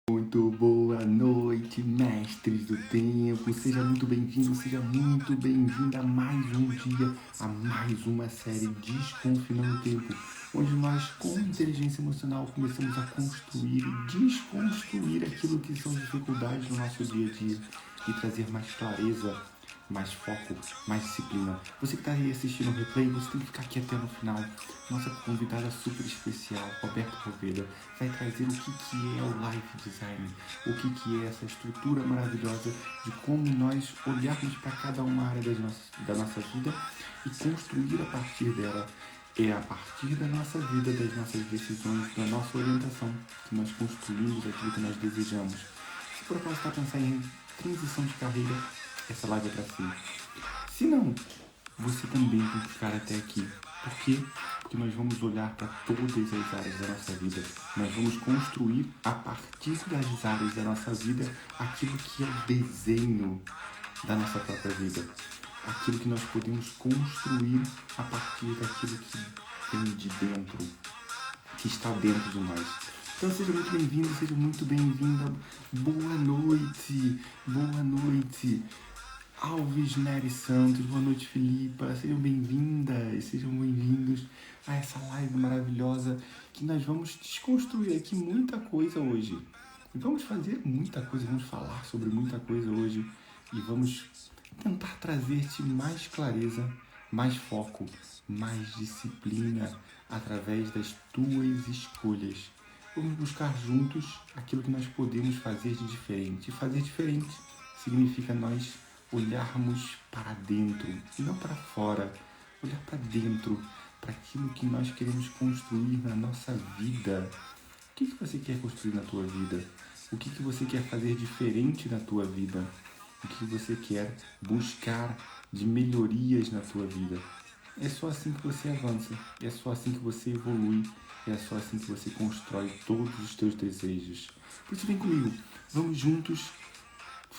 Muito boa noite, mestres do tempo. Seja muito bem-vindo, seja muito bem-vinda a mais um dia, a mais uma série Desconfinando o Tempo, onde nós, com inteligência emocional, começamos a construir e desconstruir aquilo que são dificuldades no nosso dia a dia e trazer mais clareza, mais foco, mais disciplina. Você que está aí assistindo o replay, você tem que ficar aqui até no final. Nossa convidada super especial, Roberta Roveda, vai trazer o que é o Life Design, o que é essa estrutura maravilhosa de como nós olharmos para cada uma área da nossa vida e construir a partir dela. É a partir da nossa vida, das nossas decisões, da nossa orientação, que nós construímos aquilo que nós desejamos. Se por acaso está pensando em transição de carreira, essa live é para si. Se não, você também tem que ficar até aqui. Por quê? Porque nós vamos olhar para todas as áreas da nossa vida. Nós vamos construir a partir das áreas da nossa vida aquilo que é o desenho da nossa própria vida. Aquilo que nós podemos construir a partir daquilo que vem de dentro, que está dentro de nós. Então seja muito bem-vindo, seja muito bem-vinda. Boa noite, boa noite. Alves Nery Santos, boa noite, Filipa. Sejam bem-vindas, sejam bem-vindos a essa live maravilhosa que nós vamos desconstruir aqui muita coisa hoje. E vamos fazer muita coisa, vamos falar sobre muita coisa hoje e vamos tentar trazer-te mais clareza, mais foco, mais disciplina através das tuas escolhas. Vamos buscar juntos aquilo que nós podemos fazer de diferente. E fazer diferente significa nós olharmos para dentro e não para fora. Olhar para dentro, para aquilo que nós queremos construir na nossa vida. O que você quer construir na tua vida? O que você quer fazer diferente na tua vida? O que você quer buscar de melhorias na tua vida? É só assim que você avança, é só assim que você evolui, é só assim que você constrói todos os teus desejos. Por isso vem comigo, vamos juntos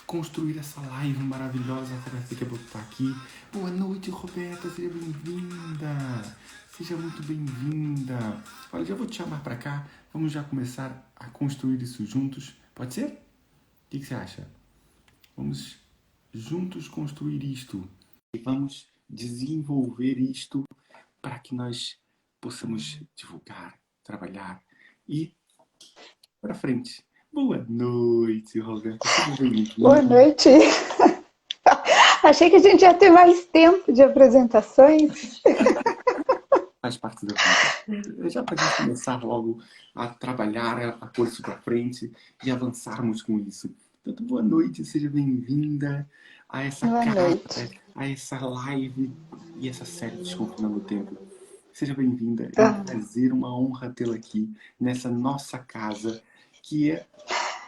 construir essa live maravilhosa. A Roberta daqui a pouco está aqui. Boa noite, Roberta, seja bem-vinda. Seja muito bem-vinda. Olha, já vou te chamar para cá. Vamos já começar a construir isso juntos. Pode ser? O que você acha? Vamos juntos construir isto. E vamos desenvolver isto para que nós possamos divulgar, trabalhar e para frente. Boa noite, Roberta. Seja bem-vinda. Boa noite. Achei que a gente ia ter mais tempo de apresentações. Faz parte da vida. Já para a gente começar logo a trabalhar, a pôr isso para frente e avançarmos com isso. Então, boa noite, seja bem-vinda a essa Boa casa, noite. a essa live e essa série Desconfinando o Tempo. Seja bem-vinda, é um prazer, uma honra tê-la aqui nessa nossa casa, que é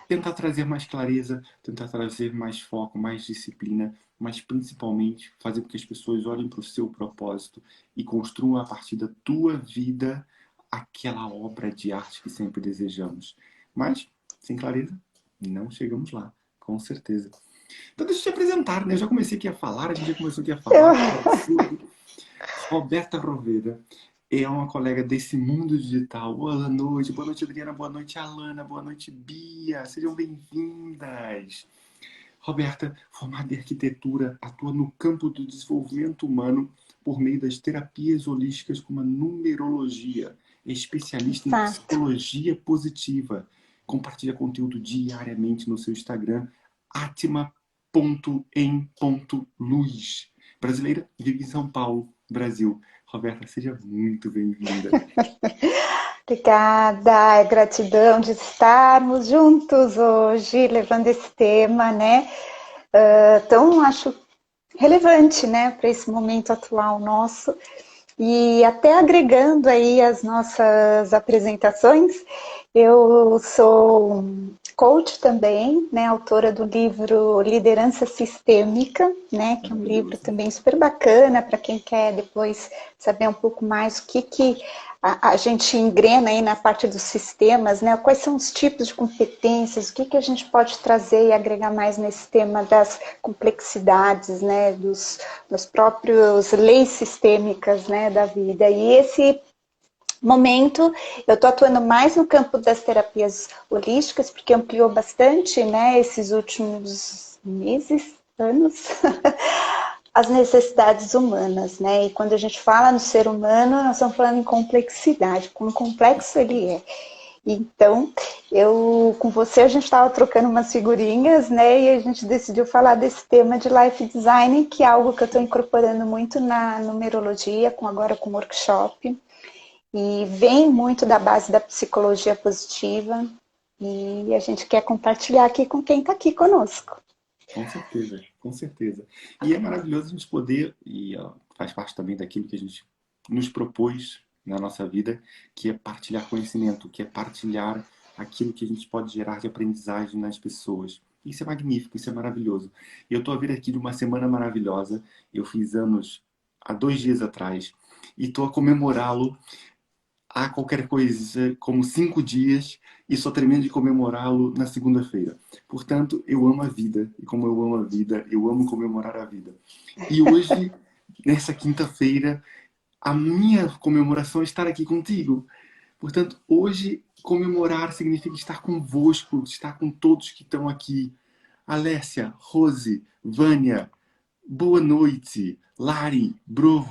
tentar trazer mais clareza, tentar trazer mais foco, mais disciplina, mas principalmente fazer com que as pessoas olhem para o seu propósito e construam a partir da tua vida aquela obra de arte que sempre desejamos. Mas, sem clareza, não chegamos lá, com certeza. Então deixa eu te apresentar, né? Eu já comecei aqui a falar, a gente já começou aqui a falar sobre Roberta Roveda. É uma colega desse mundo digital. Boa noite, Adriana, boa noite, Alana, boa noite, Bia. Sejam bem-vindas. Roberta, formada em arquitetura, atua no campo do desenvolvimento humano por meio das terapias holísticas como a numerologia. É especialista em Exato. psicologia positiva. Compartilha conteúdo diariamente no seu Instagram, atma.em.luz. Brasileira, vive em São Paulo, Brasil. Roberta, seja muito bem-vinda. Obrigada, gratidão de estarmos juntos hoje, levando esse tema, né? Tão, acho, relevante, né, para esse momento atual nosso. E até agregando aí as nossas apresentações, eu sou coach também, né, autora do livro Liderança Sistêmica, né, que é um livro também super bacana para quem quer depois saber um pouco mais o que a gente engrena aí na parte dos sistemas, né, quais são os tipos de competências, o que a gente pode trazer e agregar mais nesse tema das complexidades, né, dos próprios leis sistêmicas, né, da vida. E esse momento, eu estou atuando mais no campo das terapias holísticas, porque ampliou bastante, né, esses últimos meses, anos, as necessidades humanas, né? E quando a gente fala no ser humano, nós estamos falando em complexidade, quão complexo ele é. Então, eu com você a gente estava trocando umas figurinhas, né? E a gente decidiu falar desse tema de life design, que é algo que eu estou incorporando muito na numerologia, agora com workshop. E vem muito da base da psicologia positiva. E a gente quer compartilhar aqui com quem está aqui conosco. Com certeza, com certeza. E é maravilhoso a gente poder, e ó, faz parte também daquilo que a gente nos propôs na nossa vida, que é partilhar conhecimento, que é partilhar aquilo que a gente pode gerar de aprendizagem nas pessoas. Isso é magnífico, isso é maravilhoso. E eu estou a vir aqui de uma semana maravilhosa. Eu fiz anos há 2 dias atrás e estou a comemorá-lo há qualquer coisa como 5 dias e só termino de comemorá-lo na segunda-feira. Portanto, eu amo a vida. E como eu amo a vida, eu amo comemorar a vida. E hoje, nessa quinta-feira, a minha comemoração é estar aqui contigo. Portanto, hoje, comemorar significa estar convosco, estar com todos que estão aqui. Alessia, Rose, Vânia, boa noite. Lari, Bro,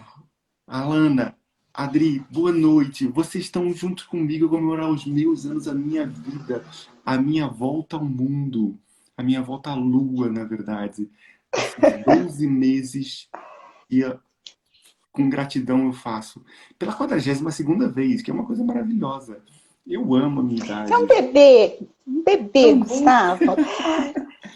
Alana, Adri, boa noite. Vocês estão juntos comigo a comemorar os meus anos, a minha vida, a minha volta ao mundo, a minha volta à lua, na verdade. Esses 12 meses e com gratidão eu faço. Pela 42ª vez, que é uma coisa maravilhosa. Eu amo a minha É idade. um bebê, Tão bom. Gustavo,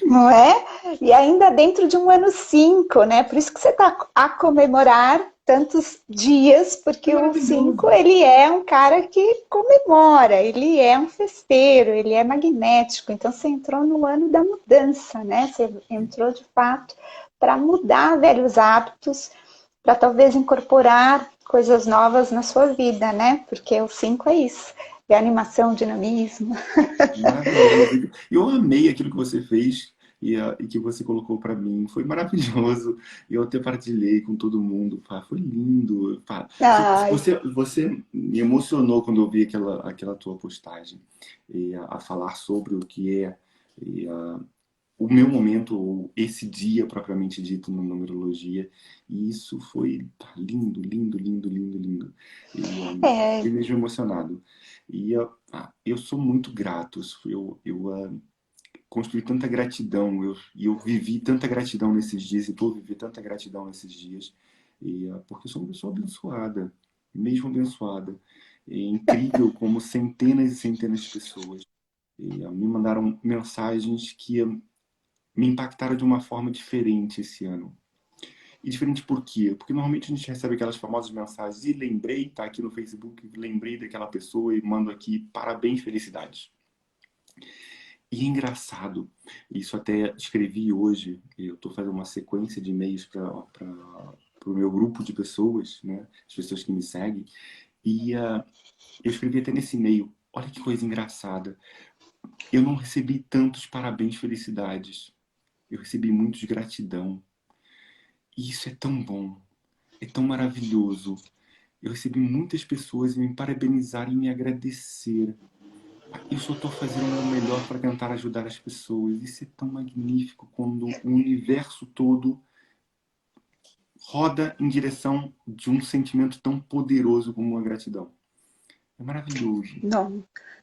não é? E ainda dentro de um ano 5, né? Por isso que você está a comemorar tantos dias, É porque o 5 maravilhoso. ele é um cara que comemora, ele é um festeiro, ele é magnético. Então você entrou no ano da mudança, né? Você entrou de fato para mudar velhos hábitos, para talvez incorporar coisas novas na sua vida, né? Porque o 5 é isso, é animação, dinamismo. Maravilhoso. Eu amei aquilo que você fez e que você colocou para mim. Foi maravilhoso. Eu até partilhei com todo mundo. Pá, foi lindo. Pá, Ai, você me emocionou quando eu vi aquela tua postagem a falar sobre o que é e, o meu momento, ou esse dia propriamente dito no numerologia. E isso foi lindo, lindo, lindo, lindo, lindo. é, Fiquei mesmo emocionado. Eu sou muito grato. Eu construí tanta gratidão. Eu vivi tanta gratidão nesses dias. E vou viver tanta gratidão nesses dias. Porque eu sou uma pessoa abençoada. Mesmo abençoada. É incrível como centenas e centenas de pessoas me mandaram mensagens que me impactaram de uma forma diferente esse ano. E diferente por quê? Porque normalmente a gente recebe aquelas famosas mensagens e lembrei, tá aqui no Facebook, lembrei daquela pessoa e mando aqui parabéns, felicidades. E é engraçado, isso até escrevi hoje, eu estou fazendo uma sequência de e-mails para o meu grupo de pessoas, né, as pessoas que me seguem, e eu escrevi até nesse e-mail, olha que coisa engraçada, eu não recebi tantos parabéns, felicidades, eu recebi muitos gratidão. E isso é tão bom, é tão maravilhoso. Eu recebi muitas pessoas me parabenizar e me agradecer. Eu só estou fazendo o meu melhor para tentar ajudar as pessoas. Isso é tão magnífico quando o universo todo roda em direção de um sentimento tão poderoso como a gratidão. É maravilhoso. não,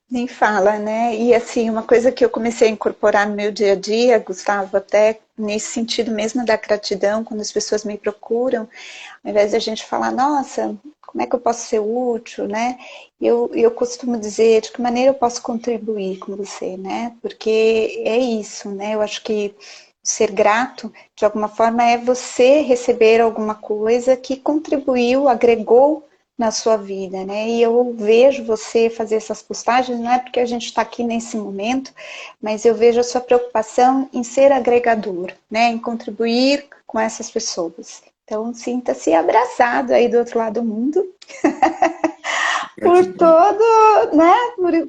nem fala, né? E assim, uma coisa que eu comecei a incorporar no meu dia a dia, Gustavo, até nesse sentido mesmo da gratidão, quando as pessoas me procuram, ao invés de a gente falar, nossa, como é que eu posso ser útil, né? Eu costumo dizer de que maneira eu posso contribuir com você, né? Porque é isso, né? Eu acho que ser grato, de alguma forma, é você receber alguma coisa que contribuiu, agregou na sua vida, né? E eu vejo você fazer essas postagens, não é porque a gente está aqui nesse momento, mas eu vejo a sua preocupação em ser agregador, né? Em contribuir com essas pessoas. Então, sinta-se abraçado aí do outro lado do mundo por Gratidão. todo, né?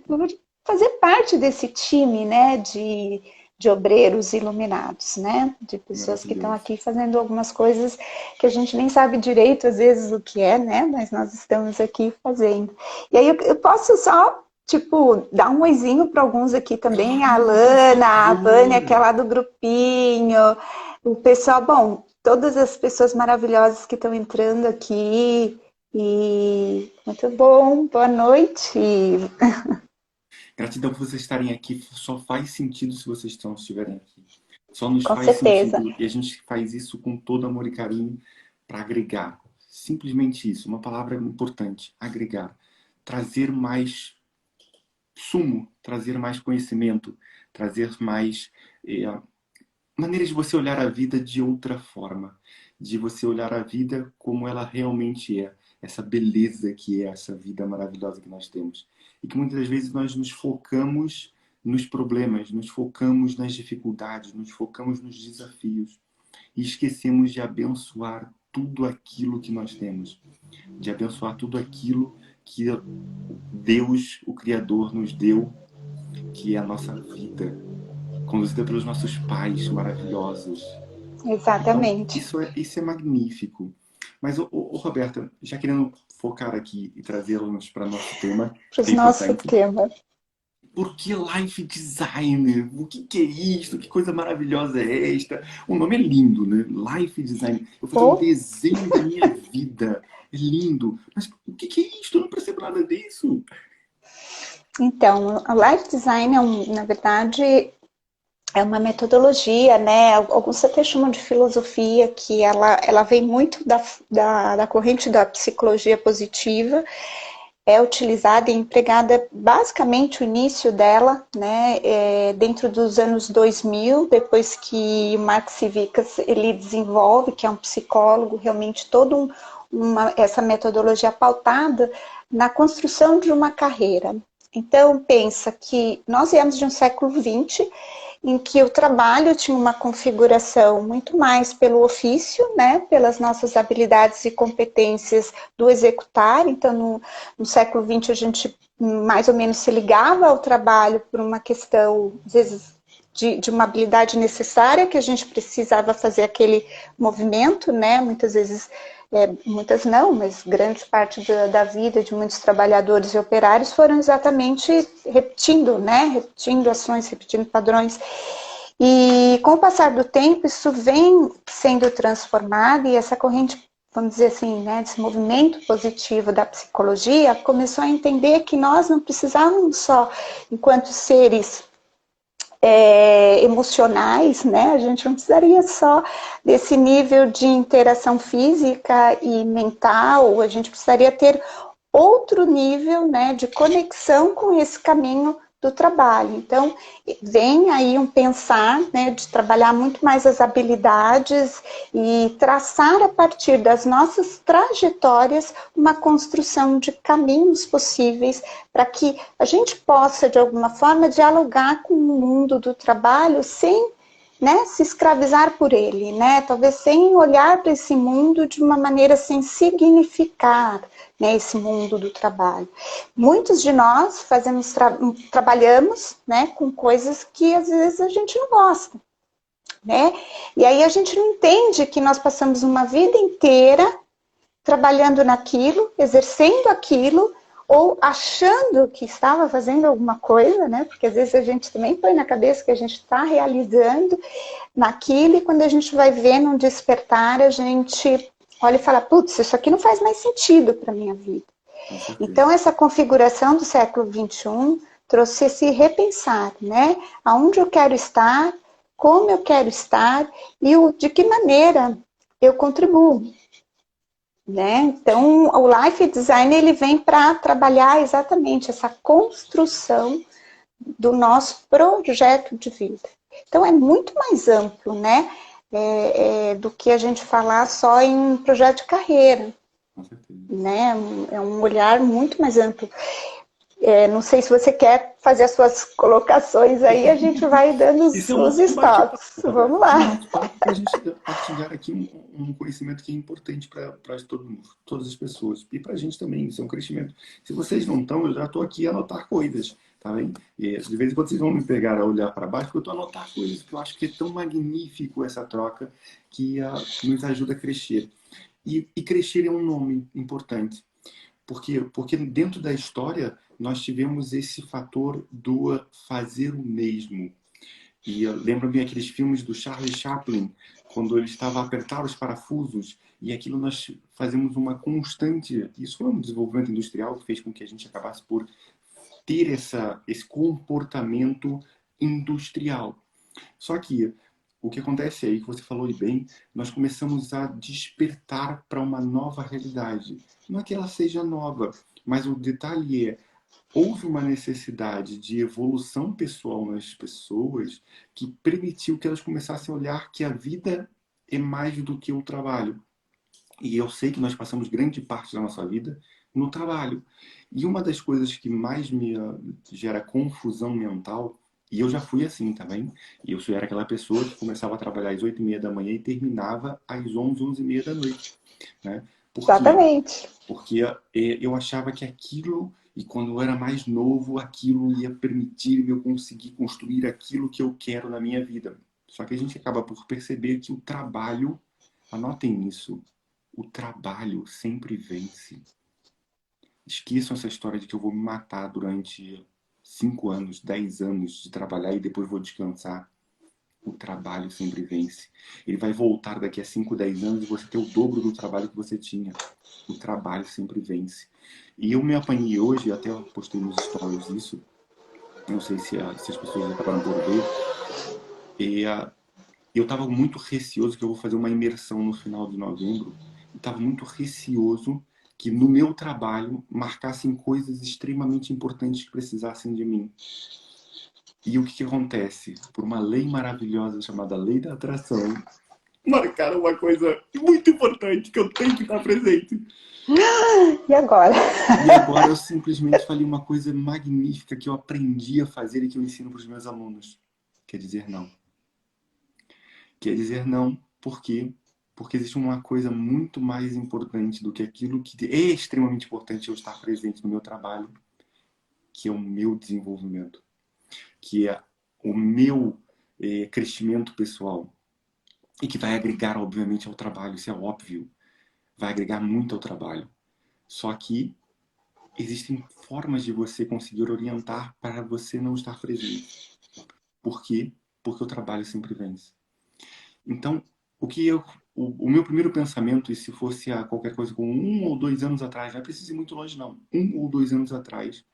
Por fazer parte desse time, né? De de obreiros iluminados, né? De pessoas que estão Maravilhoso. aqui fazendo algumas coisas que a gente nem sabe direito, às vezes, o que é, né? Mas nós estamos aqui fazendo. E aí eu posso só, tipo, dar um oizinho para alguns aqui também, a Claro, por Lana, a Vânia, que é favor. lá do grupinho, o pessoal, bom, todas as pessoas maravilhosas que estão entrando aqui, e muito bom, boa noite. Gratidão por vocês estarem aqui. Só faz sentido se vocês estiverem aqui. Só nos Com faz certeza. sentido. E a gente faz isso com todo amor e carinho para agregar. Simplesmente isso. Uma palavra importante: agregar. Trazer mais sumo, trazer mais conhecimento, trazer mais maneiras de você olhar a vida de outra forma, de você olhar a vida como ela realmente é, essa beleza que é essa vida maravilhosa que nós temos. E que muitas vezes nós nos focamos nos problemas, nos focamos nas dificuldades, nos focamos nos desafios e esquecemos de abençoar tudo aquilo que nós temos, de abençoar tudo aquilo que Deus, o Criador, nos deu, que é a nossa vida, conduzida pelos nossos pais maravilhosos. Então, Exatamente. isso é magnífico. Mas, Roberta, já querendo focar aqui e trazê-los para nosso tema, Para que o é nosso importante, tema. por que Life Designer? O que é isto? Que coisa maravilhosa é esta? O nome é lindo, né? Life Designer. Eu vou fazer um Ou, desenho da minha vida. É lindo. Mas o que é isto? Eu não percebo nada disso. então, o Life Design, na verdade, é uma metodologia, né? Alguns até chamam de filosofia, que ela vem muito da corrente da psicologia positiva, é utilizada e empregada basicamente o início dela, né, dentro dos anos 2000, depois que o Mark Sivickas ele desenvolve, que é um psicólogo, realmente essa metodologia pautada na construção de uma carreira. Então, pensa que nós viemos de um século XX, em que o trabalho tinha uma configuração muito mais pelo ofício, né, pelas nossas habilidades e competências do executar. Então, no século XX, a gente mais ou menos se ligava ao trabalho por uma questão, às vezes, de uma habilidade necessária, que a gente precisava fazer aquele movimento, né, muitas vezes muitas não, mas grande parte da vida de muitos trabalhadores e operários foram exatamente repetindo, né? Repetindo ações, repetindo padrões. E com o passar do tempo, isso vem sendo transformado e essa corrente, vamos dizer assim, né, desse movimento positivo da psicologia, começou a entender que nós não precisávamos só, enquanto seres emocionais, né? A gente não precisaria só desse nível de interação física e mental, a gente precisaria ter outro nível, né, de conexão com esse caminho do trabalho. Então, vem aí um pensar, né, de trabalhar muito mais as habilidades e traçar a partir das nossas trajetórias uma construção de caminhos possíveis para que a gente possa, de alguma forma, dialogar com o mundo do trabalho sem, né, se escravizar por ele, né? Talvez sem olhar para esse mundo de uma maneira sem significar, né, esse mundo do trabalho. Muitos de nós trabalhamos, né, com coisas que às vezes a gente não gosta, né? E aí a gente não entende que nós passamos uma vida inteira trabalhando naquilo, exercendo aquilo, ou achando que estava fazendo alguma coisa, né? Porque às vezes a gente também põe na cabeça que a gente está realizando naquilo, e quando a gente vai ver num despertar, a gente olha e fala, putz, isso aqui não faz mais sentido para a minha vida. Com certeza. Então, essa configuração do século XXI trouxe esse repensar, né? Aonde eu quero estar, como eu quero estar e de que maneira eu contribuo. Né? Então, o Life Design ele vem para trabalhar exatamente essa construção do nosso projeto de vida. Então, é muito mais amplo, né? Do que a gente falar só em projeto de carreira. Com certeza. Né? É um olhar muito mais amplo. Não sei se você quer fazer as suas colocações aí, a gente vai dando Isso é os um bate-papo, estoques. Roberto. Vamos É um lá. bate-papo para a gente partilhar aqui um conhecimento que é importante para todo mundo, todas as pessoas. E para a gente também, isso é um crescimento. Se vocês não estão, eu já estou aqui a anotar coisas. tá bem? E de vez em quando vocês vão me pegar a olhar para baixo, porque eu estou a anotar coisas que eu acho que é tão magnífico essa troca que nos ajuda a crescer. E crescer é um nome importante. Por quê? Porque dentro da história nós tivemos esse fator do fazer o mesmo. E lembro-me aqueles filmes do Charlie Chaplin, quando ele estava a apertar os parafusos, e aquilo nós fazemos uma constante. Isso foi um desenvolvimento industrial que fez com que a gente acabasse por ter esse comportamento industrial. Só que o que acontece aí, que você falou e bem, nós começamos a despertar para uma nova realidade. Não é que ela seja nova, mas o detalhe é, houve uma necessidade de evolução pessoal nas pessoas que permitiu que elas começassem a olhar que a vida é mais do que o trabalho. E eu sei que nós passamos grande parte da nossa vida no trabalho. E uma das coisas que mais me gera confusão mental, e eu já fui assim também, e eu era aquela pessoa que começava a trabalhar às 8h30 da manhã e terminava às 11, 11h30 da noite. Né? Por quê? Exatamente. Porque eu achava que aquilo, e quando eu era mais novo, aquilo ia permitir-me eu conseguir construir aquilo que eu quero na minha vida. Só que a gente acaba por perceber que o trabalho, anotem isso, o trabalho sempre vence. Esqueçam essa história de que eu vou me matar durante 5 anos, 10 anos de trabalhar e depois vou descansar. O trabalho sempre vence. Ele vai voltar daqui a 5, 10 anos e você ter o dobro do trabalho que você tinha. O trabalho sempre vence. E eu me apanhei hoje, até eu postei nos stories isso, não sei se as pessoas acabaram por ver, e eu estava muito receoso que eu vou fazer uma imersão no final de novembro. Eu estava muito receoso que no meu trabalho marcassem coisas extremamente importantes que precisassem de mim. E o que acontece? Por uma lei maravilhosa chamada Lei da Atração, marcaram uma coisa muito importante que eu tenho que estar presente. E agora? E agora eu simplesmente falei uma coisa magnífica que eu aprendi a fazer e que eu ensino para os meus alunos. Quer dizer não. Quer dizer não, por quê? Porque existe uma coisa muito mais importante do que aquilo que é extremamente importante eu estar presente no meu trabalho, que é o meu desenvolvimento, que é o meu crescimento pessoal e que vai agregar, obviamente, ao trabalho, isso é óbvio, vai agregar muito ao trabalho. Só que existem formas de você conseguir orientar para você não estar presente. Por quê? Porque o trabalho sempre vence. Então, o meu primeiro pensamento, e se fosse a qualquer coisa com 1 ou 2 anos atrás, não é preciso ir muito longe não, 1 ou 2 anos atrás,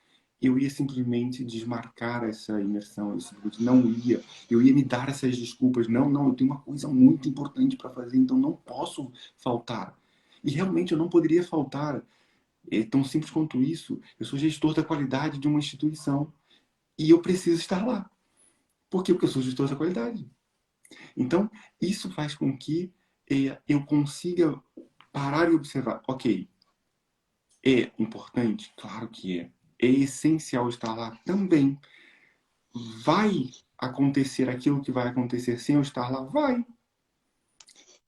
eu ia simplesmente desmarcar essa imersão, eu simplesmente não ia, eu ia me dar essas desculpas, não, eu tenho uma coisa muito importante para fazer, então não posso faltar. E realmente eu não poderia faltar, é tão simples quanto isso, eu sou gestor da qualidade de uma instituição, e eu preciso estar lá. Por quê? Porque eu sou gestor da qualidade. Então, isso faz com que eu consiga parar e observar. Ok, é importante? Claro que é. É essencial estar lá também. Vai acontecer aquilo que vai acontecer sem eu estar lá? Vai.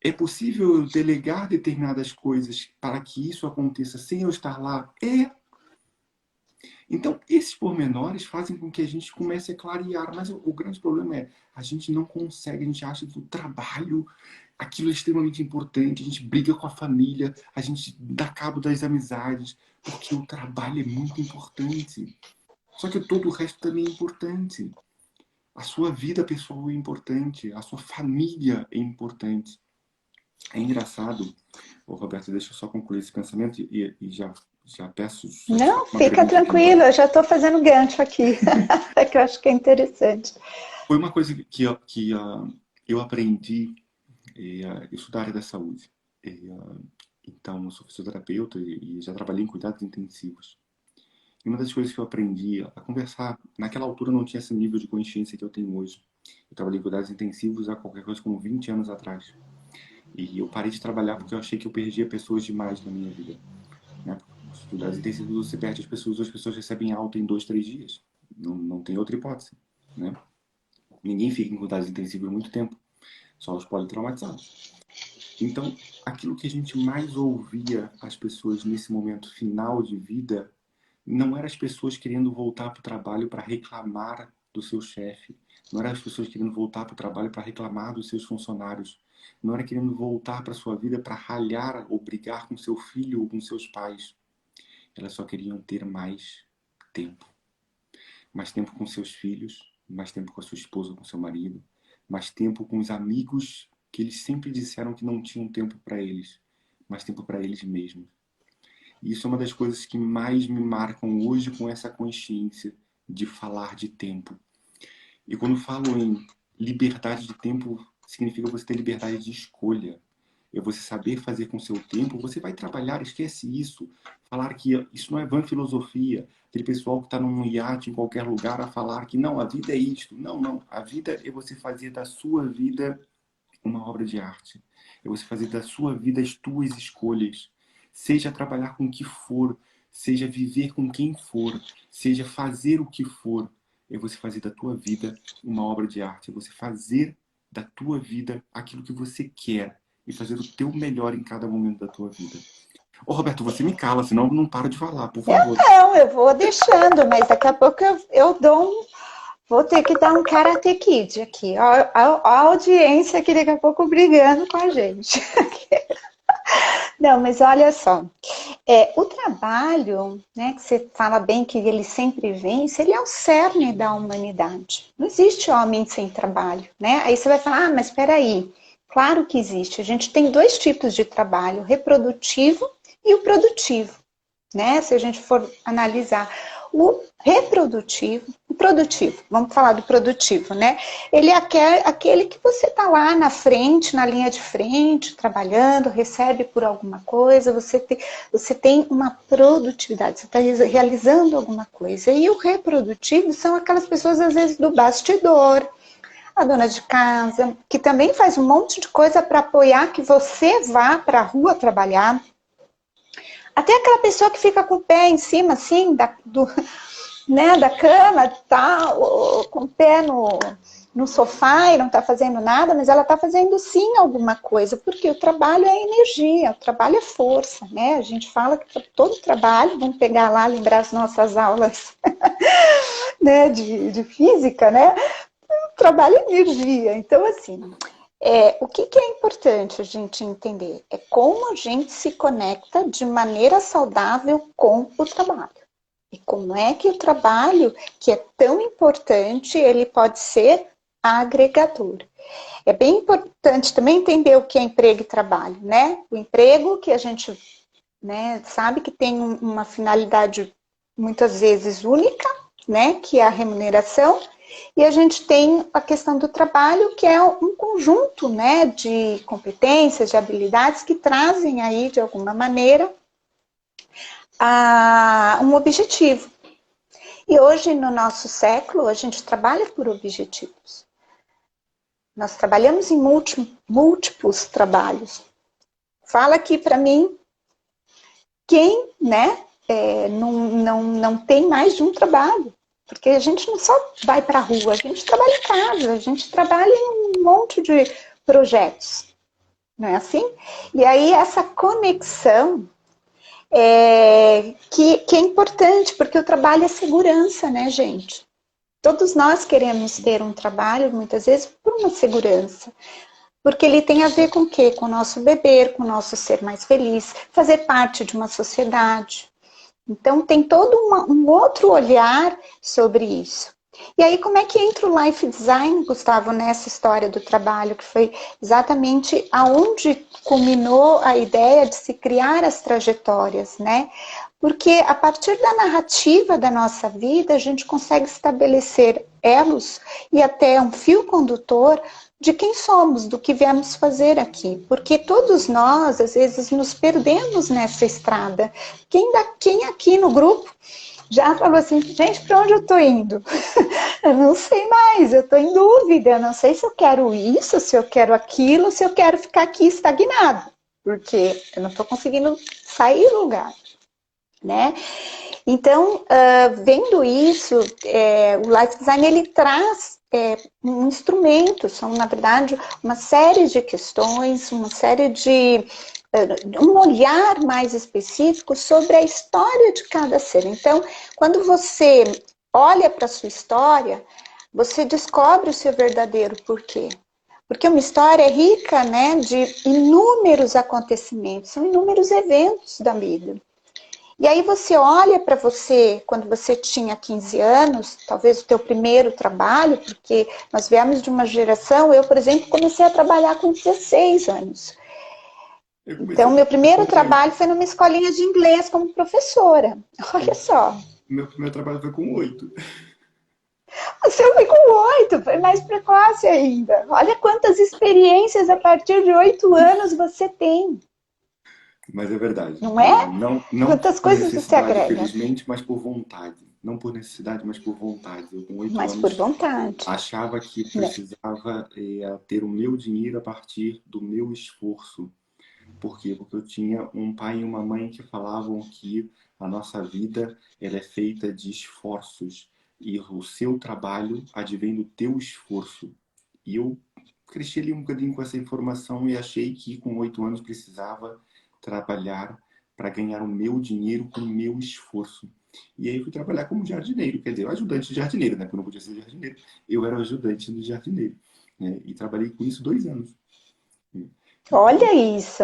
É possível eu delegar determinadas coisas para que isso aconteça sem eu estar lá? É. Então, esses pormenores fazem com que a gente comece a clarear, mas o grande problema é a gente não consegue, a gente acha que o trabalho, aquilo é extremamente importante, a gente briga com a família, a gente dá cabo das amizades, porque o trabalho é muito importante. Só que todo o resto também é importante. A sua vida pessoal é importante, a sua família é importante. É engraçado, ô Roberto, deixa eu só concluir esse pensamento e já peço Não, uma fica pergunta aqui tranquilo, então. eu já estou fazendo gancho aqui, que eu acho que é interessante. Foi uma coisa que eu aprendi, eu sou da área da saúde. Então, eu sou fisioterapeuta e já trabalhei em cuidados intensivos. E uma das coisas que eu aprendi a conversar, naquela altura eu não tinha esse nível de consciência que eu tenho hoje. Eu trabalhei em cuidados intensivos há qualquer coisa como 20 anos atrás. E eu parei de trabalhar porque eu achei que eu perdia pessoas demais na minha vida. Né? Os cuidados intensivos você perde as pessoas recebem alta em 2, 3 dias. Não tem outra hipótese. Né? Ninguém fica em cuidados intensivos muito tempo. Só os politraumatizados. Então, aquilo que a gente mais ouvia as pessoas nesse momento final de vida Não eram as pessoas querendo voltar para o trabalho para reclamar do seu chefe. Não eram as pessoas querendo voltar para o trabalho para reclamar dos seus funcionários. Não era querendo voltar para a sua vida para ralhar ou brigar com seu filho ou com seus pais. Elas só queriam ter mais tempo. Mais tempo com seus filhos, mais tempo com a sua esposa, com seu marido, mais tempo com os amigos que eles sempre disseram que não tinham tempo para eles, mais tempo para eles mesmos. E isso é uma das coisas que mais me marcam hoje com essa consciência de falar de tempo. E quando falo em liberdade de tempo, significa você ter liberdade de escolha. É você saber fazer com o seu tempo. Você vai trabalhar, esquece isso. Falar que isso não é vã filosofia. Aquele pessoal que está num iate em qualquer lugar a falar que não, a vida é isto. Não, não. A vida é você fazer da sua vida uma obra de arte. É você fazer da sua vida as tuas escolhas. Seja trabalhar com o que for, seja viver com quem for, seja fazer o que for. É você fazer da tua vida uma obra de arte. É você fazer da tua vida aquilo que você quer e fazer o teu melhor em cada momento da tua vida. Ô, Roberto, você me cala, senão eu não paro de falar, por favor. Não, eu vou deixando, mas daqui a pouco eu dou um. Vou ter que dar um Karate Kid aqui. A audiência aqui daqui a pouco brigando com a gente. Não, mas olha só. O trabalho, né, que você fala bem que ele sempre vence, ele é o cerne da humanidade. Não existe homem sem trabalho, né? Aí você vai falar, mas espera aí. Claro que existe. A gente tem dois tipos de trabalho, o reprodutivo e o produtivo, né? Se a gente for analisar o reprodutivo, o produtivo, vamos falar do produtivo, né? Ele é aquele que você está lá na frente, na linha de frente, trabalhando, recebe por alguma coisa, você tem uma produtividade, você está realizando alguma coisa. E o reprodutivo são aquelas pessoas, às vezes, do bastidor, a dona de casa, que também faz um monte de coisa para apoiar que você vá para a rua trabalhar. Até aquela pessoa que fica com o pé em cima, assim, da cama, tá, com o pé no sofá e não está fazendo nada, mas ela está fazendo sim alguma coisa, porque o trabalho é energia, o trabalho é força, né? A gente fala que todo trabalho, vamos pegar lá, lembrar as nossas aulas né, de física, né? O trabalho é energia. Então, assim, o que é importante a gente entender? É como a gente se conecta de maneira saudável com o trabalho. E como é que o trabalho, que é tão importante, ele pode ser agregador. É bem importante também entender o que é emprego e trabalho, né? O emprego que a gente, né, sabe que tem uma finalidade muitas vezes única, né, que é a remuneração, e a gente tem a questão do trabalho, que é um conjunto, né, de competências, de habilidades que trazem aí, de alguma maneira, um objetivo. E hoje, no nosso século, a gente trabalha por objetivos. Nós trabalhamos em múltiplos trabalhos. Fala aqui para mim quem, né, não tem mais de um trabalho. Porque a gente não só vai para a rua, a gente trabalha em casa, a gente trabalha em um monte de projetos. Não é assim? E aí essa conexão que é importante, porque o trabalho é segurança, né, gente? Todos nós queremos ter um trabalho, muitas vezes, por uma segurança. Porque ele tem a ver com o quê? Com o nosso beber, com o nosso ser mais feliz, fazer parte de uma sociedade. Então, tem todo um outro olhar sobre isso. E aí, como é que entra o Life Design, Gustavo, nessa história do trabalho, que foi exatamente aonde culminou a ideia de se criar as trajetórias, né? Porque a partir da narrativa da nossa vida, a gente consegue estabelecer elos e até um fio condutor de quem somos, do que viemos fazer aqui. Porque todos nós, às vezes, nos perdemos nessa estrada. Quem aqui no grupo já falou assim, gente, para onde eu estou indo? Eu não sei mais, eu estou em dúvida, eu não sei se eu quero isso, se eu quero aquilo, se eu quero ficar aqui estagnado, porque eu não estou conseguindo sair do lugar, né? Então, vendo isso, o Life Design, ele traz um instrumento, são, na verdade, uma série de questões, uma série de um olhar mais específico sobre a história de cada ser. Então, quando você olha para a sua história, você descobre o seu verdadeiro porquê. Porque uma história é rica, né, de inúmeros acontecimentos, são inúmeros eventos da vida. E aí você olha para você, quando você tinha 15 anos, talvez o teu primeiro trabalho, porque nós viemos de uma geração, eu, por exemplo, comecei a trabalhar com 16 anos. Eu comecei Então, a meu primeiro trabalhar trabalho foi numa escolinha de inglês como professora. Olha só. Meu primeiro trabalho foi com 8. Você foi com 8, foi mais precoce ainda. Olha quantas experiências a partir de 8 anos você tem. Mas é verdade. Não é? Não Quantas por coisas você necessidade, agrega, felizmente, mas por vontade. Não por necessidade, mas por vontade. Eu, com oito mas por anos, vontade. achava que Né? precisava ter o meu dinheiro a partir do meu esforço. Por quê? Porque eu tinha um pai e uma mãe que falavam que a nossa vida ela é feita de esforços e o seu trabalho advém do teu esforço. E eu cresci ali um bocadinho com essa informação e achei que com 8 anos precisava trabalhar para ganhar o meu dinheiro com o meu esforço. E aí fui trabalhar como jardineiro, quer dizer, ajudante de jardineiro, né? Porque eu não podia ser jardineiro. Eu era ajudante do jardineiro, né? E trabalhei com isso 2 anos. Então, Olha isso,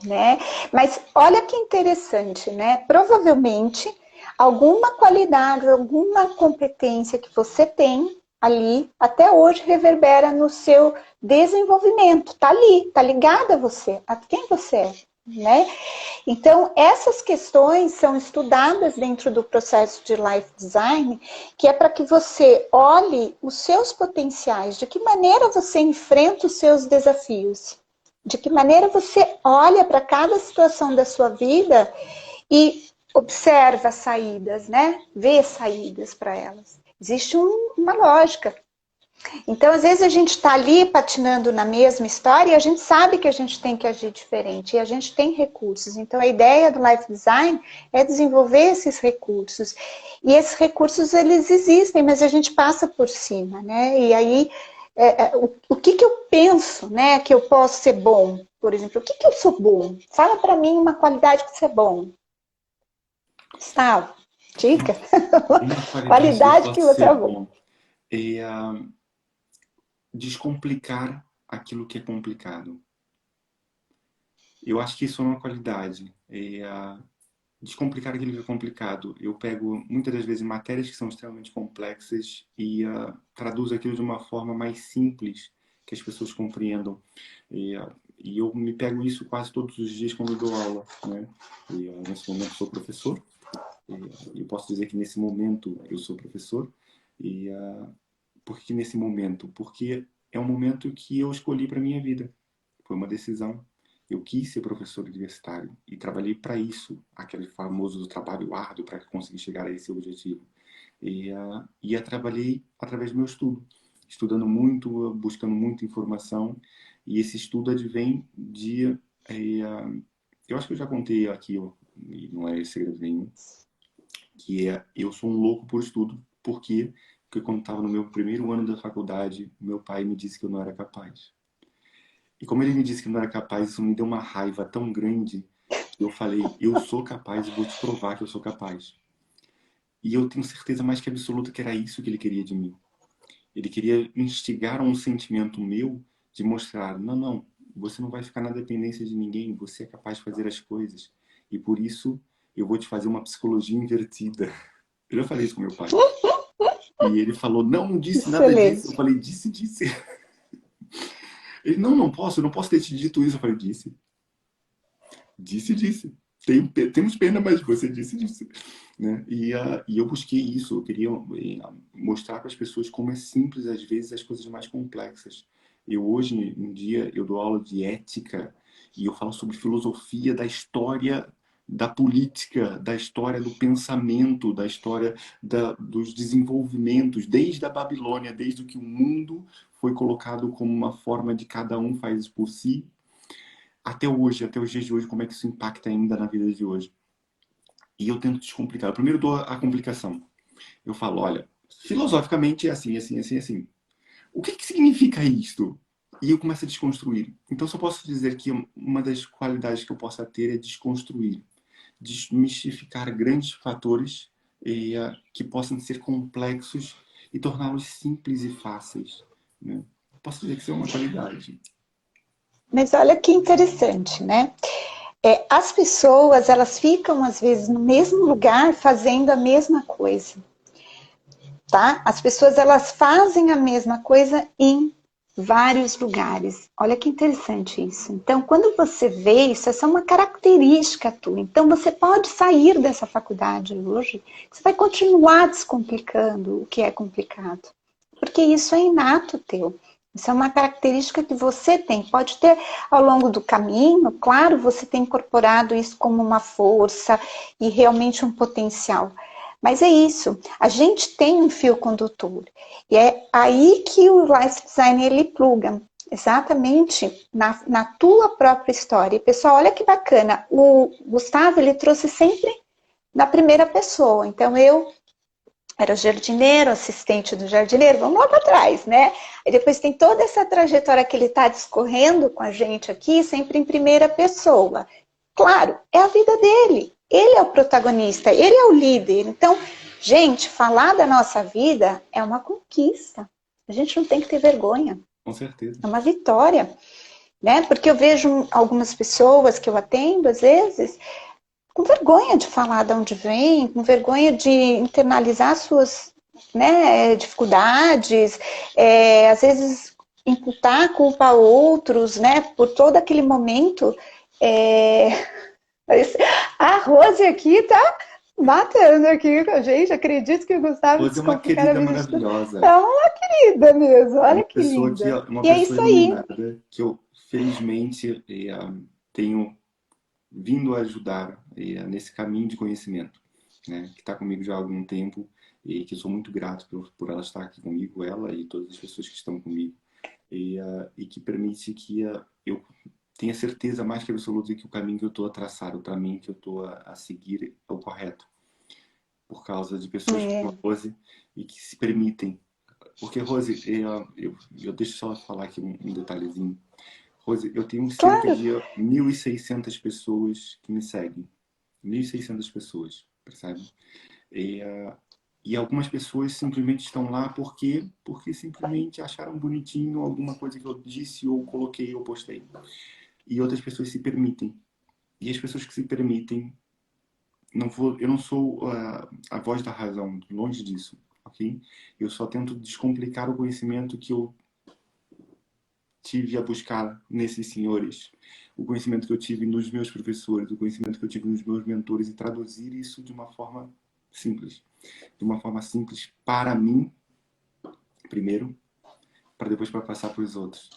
né? Mas olha que interessante, né? Provavelmente alguma qualidade, alguma competência que você tem ali até hoje reverbera no seu desenvolvimento. Tá ali, tá ligada a você, a quem você é, né? Então, essas questões são estudadas dentro do processo de life design, que é para que você olhe os seus potenciais, de que maneira você enfrenta os seus desafios, de que maneira você olha para cada situação da sua vida e observa saídas, né? Vê saídas para elas. Existe uma lógica. Então, às vezes, a gente está ali patinando na mesma história e a gente sabe que a gente tem que agir diferente e a gente tem recursos. Então, a ideia do Life Design é desenvolver esses recursos. E esses recursos, eles existem, mas a gente passa por cima, né? E aí, o que, que eu penso, né, que eu posso ser bom? Por exemplo, o que, que eu sou bom? Fala para mim uma qualidade que você é bom. Gustavo, dica. uma qualidade que eu Qualidade que posso você ser é bom. bom é descomplicar aquilo que é complicado. Eu acho que isso é uma qualidade. Descomplicar aquilo que é complicado. Eu pego muitas das vezes matérias que são extremamente complexas e traduzo aquilo de uma forma mais simples que as pessoas compreendam. E eu me pego isso quase todos os dias quando eu dou aula, né? Nesse momento sou professor. Eu posso dizer que nesse momento eu sou professor. E por que nesse momento? Porque é um momento que eu escolhi para minha vida. Foi uma decisão. Eu quis ser professor universitário e trabalhei para isso, aquele famoso trabalho árduo para conseguir chegar a esse objetivo. Trabalhei através do meu estudo, estudando muito, buscando muita informação, e esse estudo advém de. Eu acho que eu já contei aqui, ó, e não é segredo nenhum, que eu sou um louco por estudo. Por quê? Porque quando estava no meu primeiro ano da faculdade, meu pai me disse que eu não era capaz. E como ele me disse que não era capaz, isso me deu uma raiva tão grande que eu falei, eu sou capaz e vou te provar que eu sou capaz. E eu tenho certeza mais que absoluta que era isso que ele queria de mim. Ele queria instigar um sentimento meu de mostrar, não, não, você não vai ficar na dependência de ninguém, você é capaz de fazer as coisas. E por isso eu vou te fazer uma psicologia invertida. Eu já falei isso com meu pai. E ele falou, não, não disse nada disso. Eu Excelente. falei, disse, disse. Ele, não, não posso ter te dito isso. Eu falei, disse. Disse, disse. Temos pena, mas você disse, disse. Né? E eu busquei isso, eu queria mostrar para as pessoas como é simples, às vezes, as coisas mais complexas. Eu hoje em dia, eu dou aula de ética e eu falo sobre filosofia da história da política, da história do pensamento, da história dos desenvolvimentos, desde a Babilônia, desde que o mundo foi colocado como uma forma de cada um faz por si, até hoje, até os dias de hoje, como é que isso impacta ainda na vida de hoje. E eu tento descomplicar. Eu primeiro dou a complicação. Eu falo, olha, filosoficamente é assim, assim, assim, assim. O que que significa isto? E eu começo a desconstruir. Então, só posso dizer que uma das qualidades que eu possa ter é desconstruir, desmistificar grandes fatores que possam ser complexos e torná-los simples e fáceis, né? Posso dizer que isso é uma qualidade. Mas olha que interessante, né? As pessoas, elas ficam, às vezes, no mesmo lugar fazendo a mesma coisa, tá? As pessoas, elas fazem a mesma coisa em vários lugares. Olha que interessante isso. Então, quando você vê isso, essa é uma característica tua. Então, você pode sair dessa faculdade hoje, você vai continuar descomplicando o que é complicado, porque isso é inato teu. Isso é uma característica que você tem. Pode ter, ao longo do caminho, claro, você tem incorporado isso como uma força e realmente um potencial. Mas é isso, a gente tem um fio condutor. E é aí que o Life Design ele pluga, exatamente na tua própria história. E, pessoal, olha que bacana, o Gustavo ele trouxe sempre na primeira pessoa. Então, eu era jardineiro, assistente do jardineiro, vamos lá para trás, né? E depois tem toda essa trajetória que ele está discorrendo com a gente aqui, sempre em primeira pessoa. Claro, é a vida dele. Ele é o protagonista, ele é o líder. Então, gente, falar da nossa vida é uma conquista. A gente não tem que ter vergonha. Com certeza. É uma vitória, né? Porque eu vejo algumas pessoas que eu atendo, às vezes, com vergonha de falar de onde vem, com vergonha de internalizar suas, né, dificuldades, às vezes imputar a culpa a outros, né, por todo aquele momento. A Rose aqui tá matando aqui com a gente. Acredito que o Gustavo Você é uma descomplicar a querida vida de tudo. maravilhosa. É uma querida mesmo, olha que linda. Uma E é pessoa isso aí. iluminada que eu, felizmente, tenho vindo a ajudar nesse caminho de conhecimento, né? Que está comigo já há algum tempo e que eu sou muito grato por ela estar aqui comigo, ela e todas as pessoas que estão comigo e que permite que eu tenha certeza mais que absoluta de que o caminho que eu estou a traçar, o caminho que eu estou a seguir é o correto, por causa de pessoas como a É, Rose e que se permitem. Porque, Rose, eu deixo só falar aqui um detalhezinho. Rose, eu tenho cerca claro. de 1.600 pessoas que me seguem. 1.600 pessoas, percebe? E, e algumas pessoas simplesmente estão lá porque simplesmente acharam bonitinho alguma coisa que eu disse ou coloquei ou postei. E outras pessoas se permitem. E as pessoas que se permitem, eu não sou a voz da razão, longe disso, ok? Eu só tento descomplicar o conhecimento que eu tive a buscar nesses senhores, o conhecimento que eu tive nos meus professores, o conhecimento que eu tive nos meus mentores e traduzir isso de uma forma simples. De uma forma simples para mim, primeiro, para depois para passar para os outros.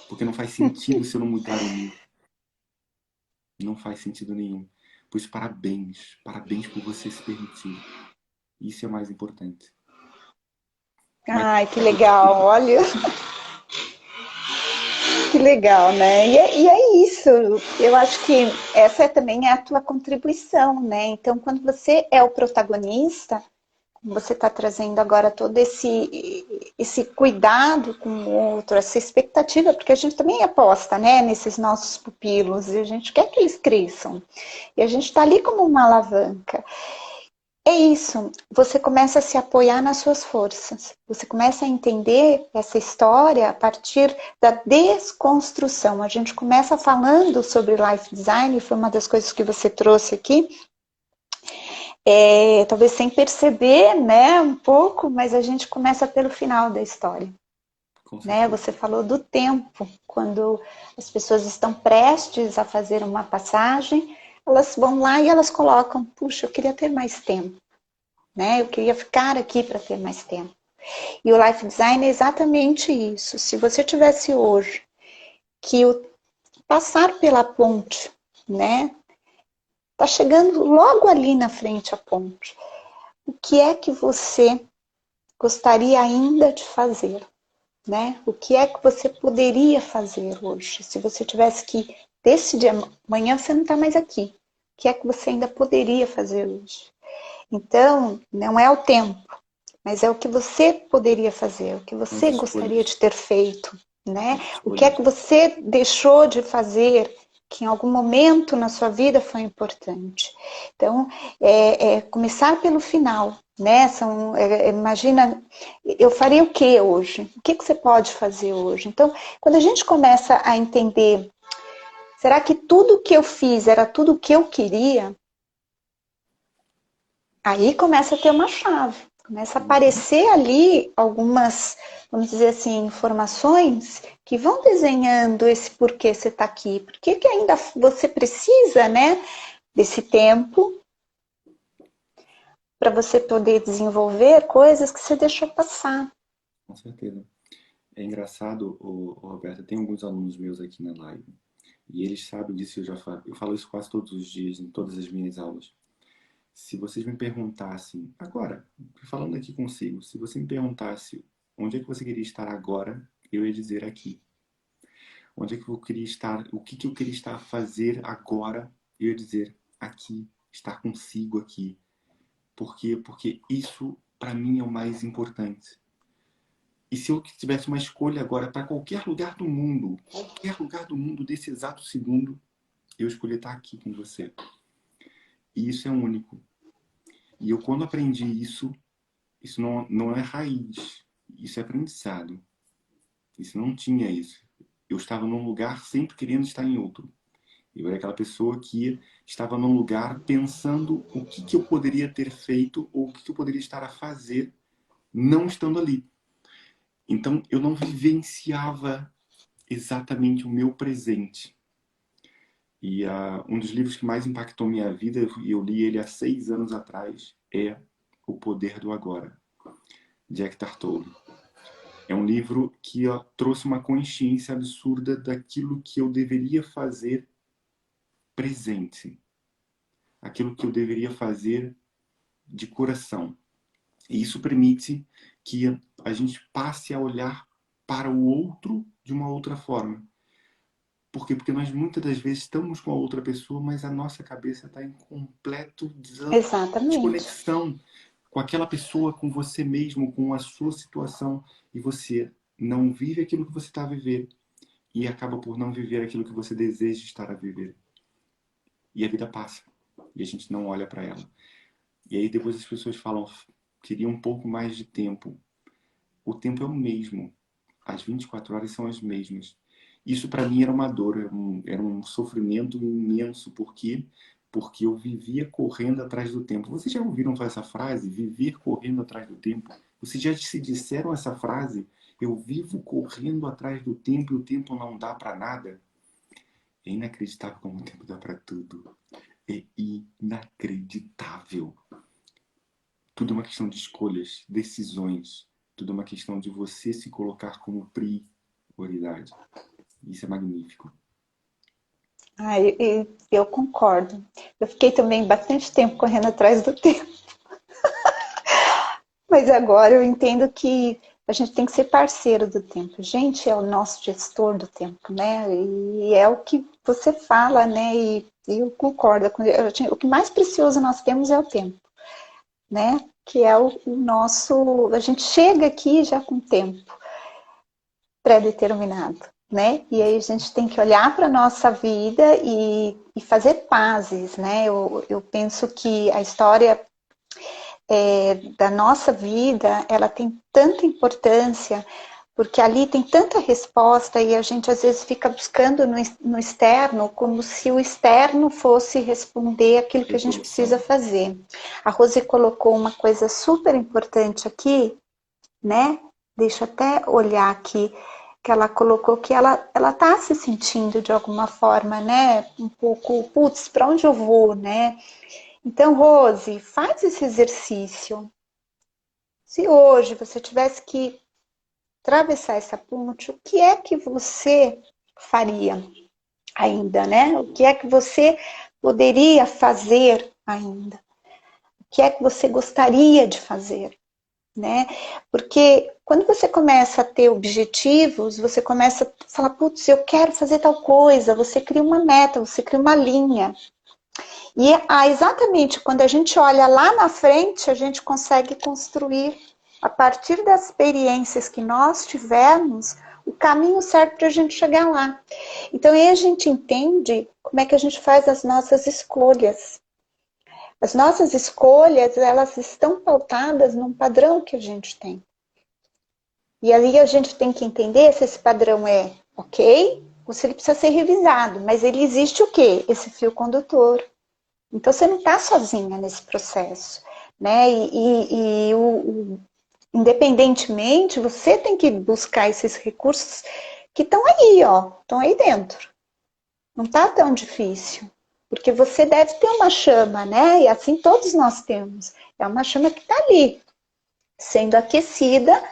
Porque não faz sentido se eu não mudar em mim. Não faz sentido nenhum. Pois parabéns, parabéns por você se permitir. Isso é o mais importante. Mas, Ai, que legal, olha. Que legal, né? E é isso. Eu acho que essa também é a tua contribuição, né? Então, quando você é o protagonista, você está trazendo agora todo esse cuidado com o outro, essa expectativa, porque a gente também aposta, né, nesses nossos pupilos e a gente quer que eles cresçam. E a gente está ali como uma alavanca. É isso, você começa a se apoiar nas suas forças. Você começa a entender essa história a partir da desconstrução. A gente começa falando sobre life design, foi uma das coisas que você trouxe aqui. Talvez sem perceber, né, um pouco, mas a gente começa pelo final da história. com Né? certeza. Você falou do tempo, quando as pessoas estão prestes a fazer uma passagem, elas vão lá e elas colocam, puxa, eu queria ter mais tempo. Né? Eu queria ficar aqui para ter mais tempo. E o life design é exatamente isso. Se você tivesse hoje que passar pela ponte, né? Tá chegando logo ali na frente a ponte. O que é que você gostaria ainda de fazer, né? O que é que você poderia fazer hoje? Se você tivesse que decidir, amanhã você não está mais aqui. O que é que você ainda poderia fazer hoje? Então, não é o tempo, mas é o que você poderia fazer, o que São as você gostaria escolhas. de ter feito, né? O que é Escolhas. que você deixou de fazer que em algum momento na sua vida foi importante? Então, começar pelo final, né? Imagina, eu faria o que hoje? O que você pode fazer hoje? Então, quando a gente começa a entender, será que tudo que eu fiz era tudo o que eu queria? Aí começa a ter uma chave, começa a Uhum. aparecer ali algumas, vamos dizer assim, informações que vão desenhando esse porquê você está aqui, por que ainda você precisa, né, desse tempo para você poder desenvolver coisas que você deixou passar. Com certeza. É engraçado, Roberto, tem alguns alunos meus aqui na live, e eles sabem disso, eu falo isso quase todos os dias, em todas as minhas aulas. Se vocês me perguntassem, agora, falando aqui consigo, se você me perguntasse onde é que você queria estar agora, eu ia dizer aqui. Onde é que eu queria estar, o que que eu queria estar a fazer agora, eu ia dizer aqui, estar consigo aqui. Por quê? Porque isso, para mim, é o mais importante. E se eu tivesse uma escolha agora para qualquer lugar do mundo, desse exato segundo, eu escolhi estar aqui com você. E isso é único. E eu, quando aprendi isso, isso não é raiz, isso é aprendizado. Isso não tinha isso. Eu estava num lugar sempre querendo estar em outro. Eu era aquela pessoa que estava num lugar pensando o que, que eu poderia ter feito ou o que, que eu poderia estar a fazer não estando ali. Então eu não vivenciava exatamente o meu presente. E um dos livros que mais impactou minha vida, e eu li ele há 6 anos atrás, é O Poder do Agora, de Eckhart Tolle. É um livro que trouxe uma consciência absurda daquilo que eu deveria fazer presente, aquilo que eu deveria fazer de coração. E isso permite que a gente passe a olhar para o outro de uma outra forma. Por quê? Porque nós muitas das vezes estamos com a outra pessoa, mas a nossa cabeça está em completo Exatamente. desconexão com aquela pessoa, com você mesmo, com a sua situação, e você não vive aquilo que você está a viver e acaba por não viver aquilo que você deseja estar a viver. E a vida passa e a gente não olha para ela. E aí depois as pessoas falam, queria um pouco mais de tempo. O tempo é o mesmo. As 24 horas são as mesmas. Isso para mim era uma dor, era um sofrimento imenso. Por quê? Porque eu vivia correndo atrás do tempo. Vocês já ouviram essa frase? Viver correndo atrás do tempo? Vocês já se disseram essa frase? Eu vivo correndo atrás do tempo e o tempo não dá para nada? É inacreditável como o tempo dá para tudo. É inacreditável. Tudo é uma questão de escolhas, decisões. Tudo é uma questão de você se colocar como prioridade. Isso é magnífico. Eu concordo. Eu fiquei também bastante tempo correndo atrás do tempo. Mas agora eu entendo que a gente tem que ser parceiro do tempo. A gente é o nosso gestor do tempo, né? E é o que você fala, né? E eu concordo. O que mais precioso nós temos é o tempo, né? Que é o nosso. A gente chega aqui já com tempo pré-determinado, né? E aí a gente tem que olhar para a nossa vida e fazer pazes, né? Eu penso que a história da nossa vida, ela tem tanta importância, porque ali tem tanta resposta e a gente às vezes fica buscando no externo, como se o externo fosse responder aquilo que a gente precisa Resolução. fazer. A Rose colocou uma coisa super importante aqui, né? Deixa eu até olhar aqui, que ela colocou que ela tá se sentindo de alguma forma, né? Um pouco, putz, para onde eu vou, né? Então, Rose, faz esse exercício. Se hoje você tivesse que atravessar essa ponte, o que é que você faria ainda, né? O que é que você poderia fazer ainda? O que é que você gostaria de fazer, né? Porque quando você começa a ter objetivos, você começa a falar, putz, eu quero fazer tal coisa, você cria uma meta, você cria uma linha. E exatamente quando a gente olha lá na frente, a gente consegue construir, a partir das experiências que nós tivemos, o caminho certo para a gente chegar lá. Então aí a gente entende como é que a gente faz as nossas escolhas. As nossas escolhas, elas estão pautadas num padrão que a gente tem. E ali a gente tem que entender se esse padrão é ok, ou se ele precisa ser revisado. Mas ele existe o quê? Esse fio condutor. Então você não está sozinha nesse processo, né? Independentemente, você tem que buscar esses recursos que estão aí, ó, estão aí dentro. Não está tão difícil, porque você deve ter uma chama, né? E assim todos nós temos. É uma chama que está ali, sendo aquecida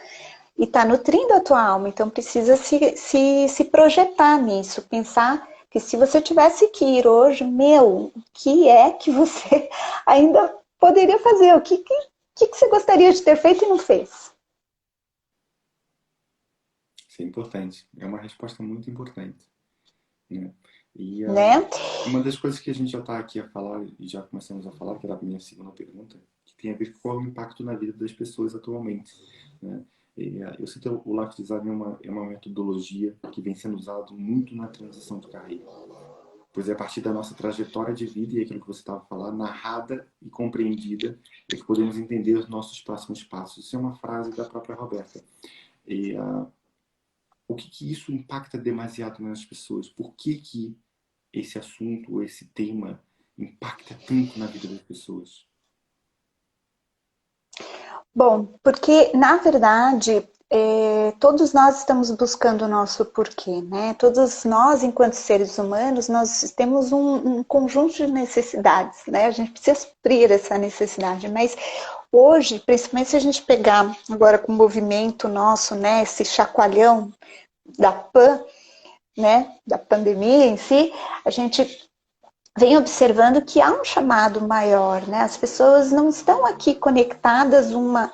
e está nutrindo a tua alma. Então precisa se projetar nisso, pensar que se você tivesse que ir hoje, o que é que você ainda poderia fazer? O que você gostaria de ter feito e não fez? Isso é importante. É uma resposta muito importante, né? E Né? uma das coisas que a gente já está aqui a falar, e já começamos a falar, que era a minha segunda pergunta, que tem a ver com qual é o impacto na vida das pessoas atualmente, né? Eu sei que o Life Design é uma metodologia que vem sendo usado muito na transição de carreira. Pois é a partir da nossa trajetória de vida e aquilo que você estava falando, narrada e compreendida, é que podemos entender os nossos próximos passos. Isso é uma frase da própria Roberta. E, o que isso impacta demasiado nas pessoas? Por que esse assunto, esse tema, impacta tanto na vida das pessoas? Bom, porque na verdade todos nós estamos buscando o nosso porquê, né? Todos nós, enquanto seres humanos, nós temos um conjunto de necessidades, né? A gente precisa suprir essa necessidade, mas hoje, principalmente se a gente pegar agora com o movimento nosso, né? Esse chacoalhão da né? Da pandemia em si, a gente vem observando que há um chamado maior, né? As pessoas não estão aqui conectadas umas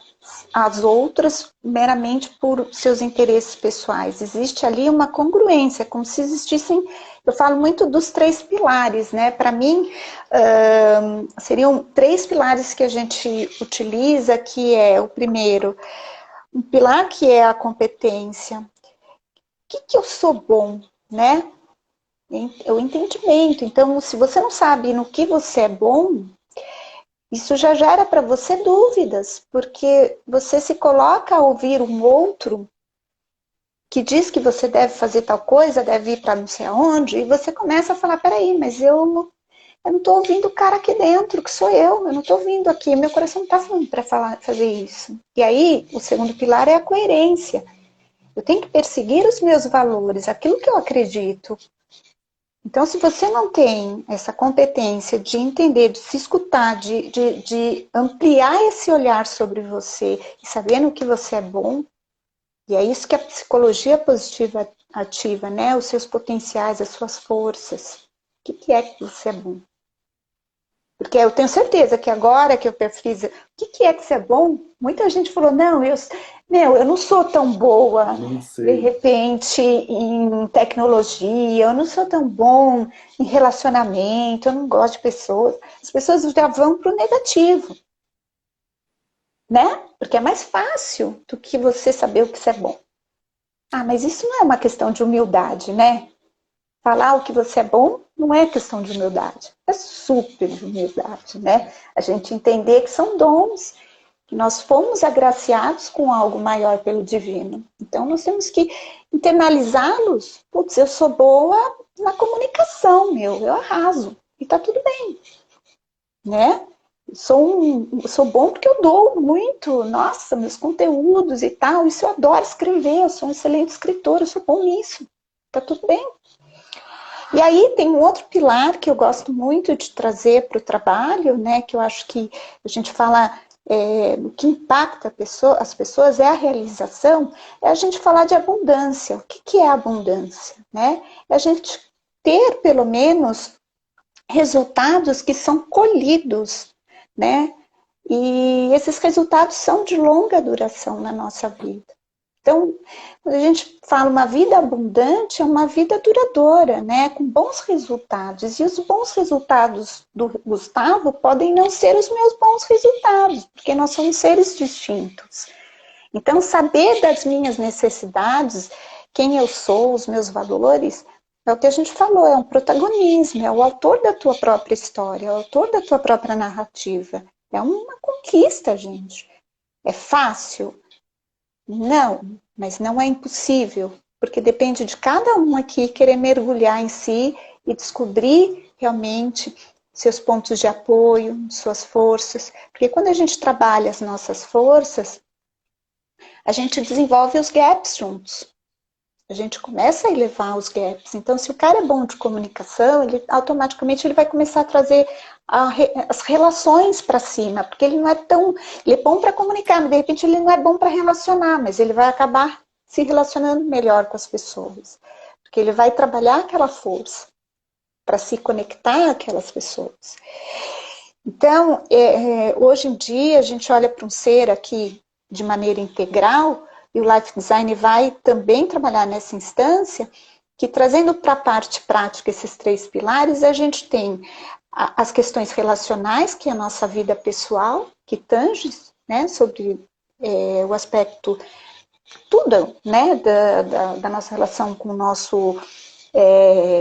às outras meramente por seus interesses pessoais. Existe ali uma congruência, como se existissem, eu falo muito dos 3 pilares, né? Para mim, seriam 3 pilares que a gente utiliza, que é o primeiro, um pilar que é a competência. O que eu sou bom, né? O entendimento. Então, se você não sabe no que você é bom, isso já gera para você dúvidas, porque você se coloca a ouvir um outro que diz que você deve fazer tal coisa, deve ir para não sei aonde, e você começa a falar, peraí, mas eu não estou ouvindo o cara aqui dentro, que sou eu não estou ouvindo aqui, meu coração não está falando para fazer isso. E aí, o segundo pilar é a coerência. Eu tenho que perseguir os meus valores, aquilo que eu acredito. Então, se você não tem essa competência de entender, de se escutar, de ampliar esse olhar sobre você e saber no que você é bom, e é isso que a psicologia positiva ativa, né? Os seus potenciais, as suas forças. O que é que você é bom? Porque eu tenho certeza que agora que eu pesquiso o que é que você é bom, muita gente falou, não, eu não sou tão boa, Não de sei. repente, em tecnologia, eu não sou tão bom em relacionamento, eu não gosto de pessoas. As pessoas já vão para o negativo, né? Porque é mais fácil do que você saber o que você é bom. Ah, mas isso não é uma questão de humildade, né? Falar o que você é bom não é questão de humildade, é super de humildade, né? A gente entender que são dons, que nós fomos agraciados com algo maior pelo divino. Então nós temos que internalizá-los. Putz, eu sou boa na comunicação, eu arraso. E tá tudo bem, né? Sou bom porque eu dou muito, nossa, meus conteúdos e tal, isso eu adoro escrever, eu sou um excelente escritor, eu sou bom nisso. Tá tudo bem. E aí tem um outro pilar que eu gosto muito de trazer para o trabalho, né, que eu acho que a gente fala, o que impacta as pessoas é a realização, é a gente falar de abundância. O que é abundância? Né? É a gente ter, pelo menos, resultados que são colhidos, né? E esses resultados são de longa duração na nossa vida. Então, quando a gente fala uma vida abundante, é uma vida duradoura, né? Com bons resultados. E os bons resultados do Gustavo podem não ser os meus bons resultados, porque nós somos seres distintos. Então, saber das minhas necessidades quem eu sou, os meus valores, é o que a gente falou, é um protagonismo, é o autor da tua própria história, é o autor da tua própria narrativa. É uma conquista, gente. É fácil? Não, mas não é impossível, porque depende de cada um aqui querer mergulhar em si e descobrir realmente seus pontos de apoio, suas forças. Porque quando a gente trabalha as nossas forças, a gente desenvolve os gaps juntos. A gente começa a elevar os gaps. Então, se o cara é bom de comunicação, ele automaticamente ele vai começar a trazer as relações para cima, porque ele não é tão, ele é bom para comunicar, mas de repente ele não é bom para relacionar, mas ele vai acabar se relacionando melhor com as pessoas, porque ele vai trabalhar aquela força para se conectar àquelas pessoas. Então, hoje em dia, a gente olha para um ser aqui de maneira integral, e o Life Design vai também trabalhar nessa instância, que trazendo para a parte prática esses 3 pilares, a gente tem as questões relacionais, que é a nossa vida pessoal, que tange, né, sobre o aspecto, tudo, né, da nossa relação com o nosso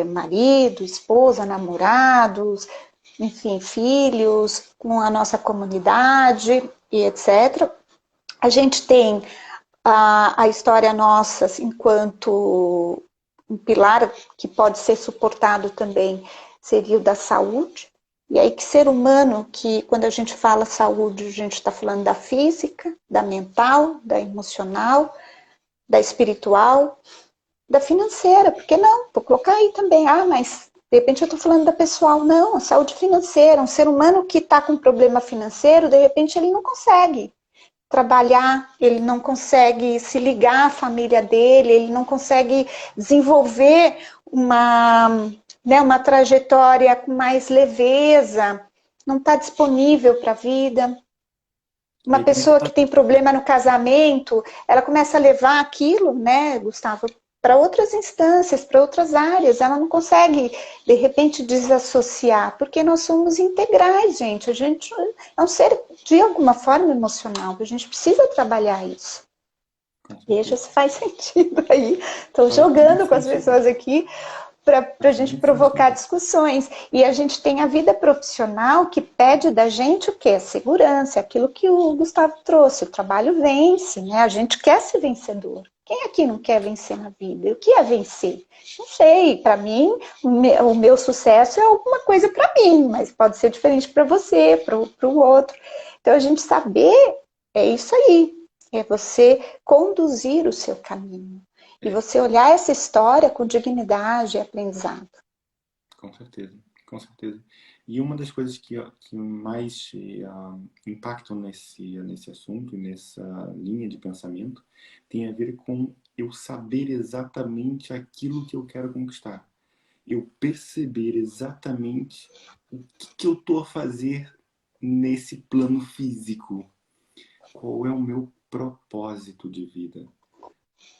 marido, esposa, namorados, enfim, filhos, com a nossa comunidade e etc. A gente tem a história nossa enquanto um pilar que pode ser suportado também seria o da saúde. E aí que ser humano, que quando a gente fala saúde, a gente está falando da física, da mental, da emocional, da espiritual, da financeira, porque não? Vou colocar aí também, mas de repente eu estou falando da pessoal, não, a saúde financeira, um ser humano que está com problema financeiro, de repente ele não consegue trabalhar, ele não consegue se ligar à família dele, ele não consegue desenvolver uma trajetória com mais leveza, não está disponível para a vida. Uma Aí começa pessoa que a tem problema no casamento, ela começa a levar aquilo, né, Gustavo, para outras instâncias, para outras áreas. Ela não consegue, de repente, desassociar, porque nós somos integrais, gente. A gente é um ser, de alguma forma, emocional. A gente precisa trabalhar isso. com Veja certeza. se faz sentido aí. Estou Faz muito jogando com as sentido. pessoas aqui para a Faz gente muito provocar sentido. discussões. E a gente tem a vida profissional que pede da gente o quê? A segurança, aquilo que o Gustavo trouxe. O trabalho vence, né? A gente quer ser vencedor. Quem aqui não quer vencer na vida? E o que é vencer? Não sei, para mim, o meu sucesso é alguma coisa para mim, mas pode ser diferente para você, para o outro. Então, a gente saber é isso aí, é você conduzir o seu caminho. E É, você olhar essa história com dignidade e aprendizado. com certeza, com certeza. E uma das coisas que mais impactam nesse assunto, nessa linha de pensamento, tem a ver com eu saber exatamente aquilo que eu quero conquistar. Eu perceber exatamente o que eu estou a fazer nesse plano físico. Qual é o meu propósito de vida?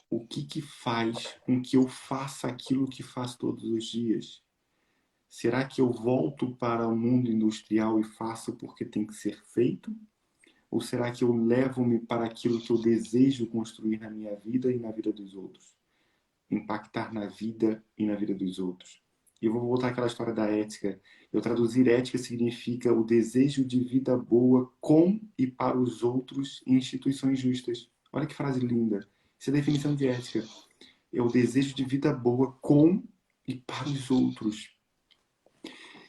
O que faz com que eu faça aquilo que faço todos os dias? Será que eu volto para o mundo industrial e faço porque tem que ser feito? Ou será que eu levo-me para aquilo que eu desejo construir na minha vida e na vida dos outros? Impactar na vida e na vida dos outros. E eu vou voltar àquela história da ética. Eu traduzir ética significa o desejo de vida boa com e para os outros em instituições justas. Olha que frase linda. Isso é a definição de ética. É o desejo de vida boa com e para os outros.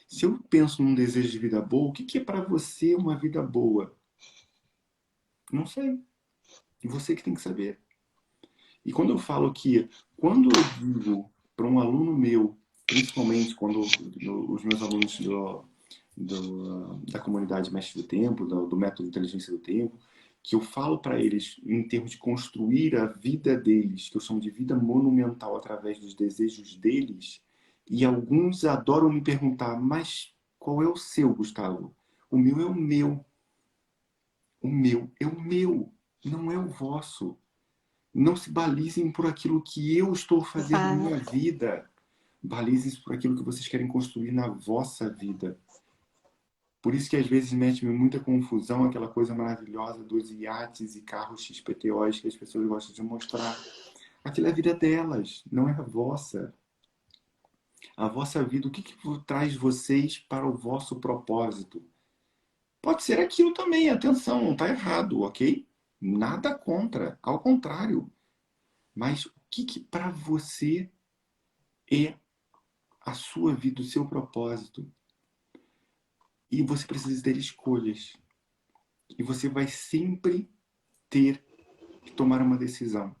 Se eu penso num desejo de vida boa, o que é para você uma vida boa? Não sei. Você que tem que saber. E quando eu falo que, quando eu digo para um aluno meu, principalmente quando os meus alunos da comunidade Mestre do Tempo, do método de inteligência do tempo, que eu falo para eles em termos de construir a vida deles, que eu chamo de vida monumental através dos desejos deles, e alguns adoram me perguntar, mas qual é o seu, Gustavo? O meu é o meu. O meu é o meu, não é o vosso. Não se balizem por aquilo que eu estou a fazer na minha Exato. vida. Balizem-se por aquilo que vocês querem construir na vossa vida. Por isso que às vezes mete muita confusão aquela coisa maravilhosa dos iates e carros XPTOs que as pessoas gostam de mostrar. Aquilo é a vida delas, não é a vossa. A vossa vida, o que que traz vocês para o vosso propósito? Pode ser aquilo também, atenção, não está errado, ok? Nada contra, ao contrário. Mas o que que para você é a sua vida, o seu propósito? E você precisa ter escolhas. E você vai sempre ter que tomar uma decisão.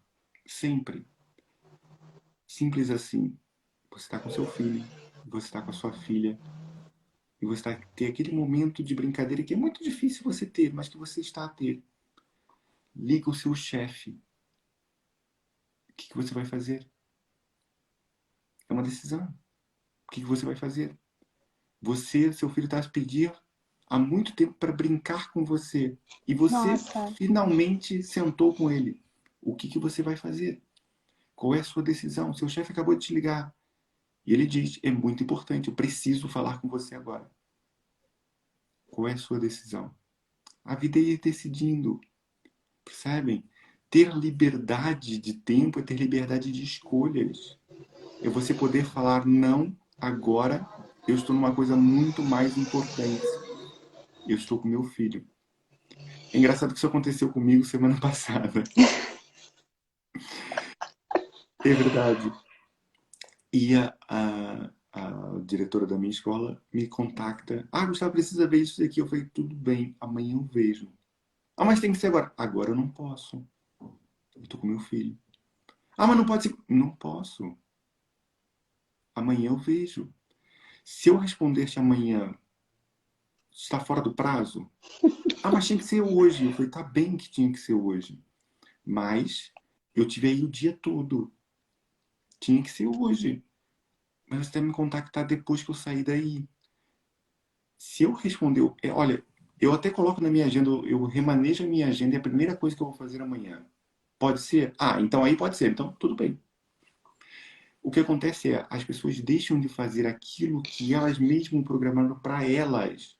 Sempre. Simples assim. Você está com seu filho, você está com a sua filha, e você está ter aquele momento de brincadeira que é muito difícil você ter, mas que você está a ter. Liga o seu chefe. O que que você vai fazer? É uma decisão. O que que você vai fazer? Você, seu filho está a pedir há muito tempo para brincar com você. E você Nossa, finalmente sentou com ele. O que que você vai fazer? Qual é a sua decisão? Seu chefe acabou de te ligar. E ele diz: é muito importante, eu preciso falar com você agora. Qual é a sua decisão? A vida é ir decidindo, percebem? Ter liberdade de tempo é ter liberdade de escolhas. É você poder falar: não, agora eu estou numa coisa muito mais importante. Eu estou com meu filho. É engraçado que isso aconteceu comigo semana passada. É verdade. E a diretora da minha escola me contacta. Ah, Gustavo, precisa ver isso aqui. Eu falei: tudo bem, amanhã eu vejo. Ah, mas tem que ser agora. Agora eu não posso. Eu tô com meu filho. Ah, mas não pode ser. Não posso. Amanhã eu vejo. Se eu responder-te amanhã, está fora do prazo? Ah, mas tinha que ser hoje. Eu falei: tá bem que tinha que ser hoje. Mas eu tive aí o dia todo. Tinha que ser hoje. Mas você deve me contactar depois que eu sair daí. Se eu responder, olha, eu até coloco na minha agenda, eu remanejo a minha agenda, é a primeira coisa que eu vou fazer amanhã. Pode ser? Ah, então aí pode ser. Então, tudo bem. O que acontece é, as pessoas deixam de fazer aquilo que elas mesmas programaram para elas.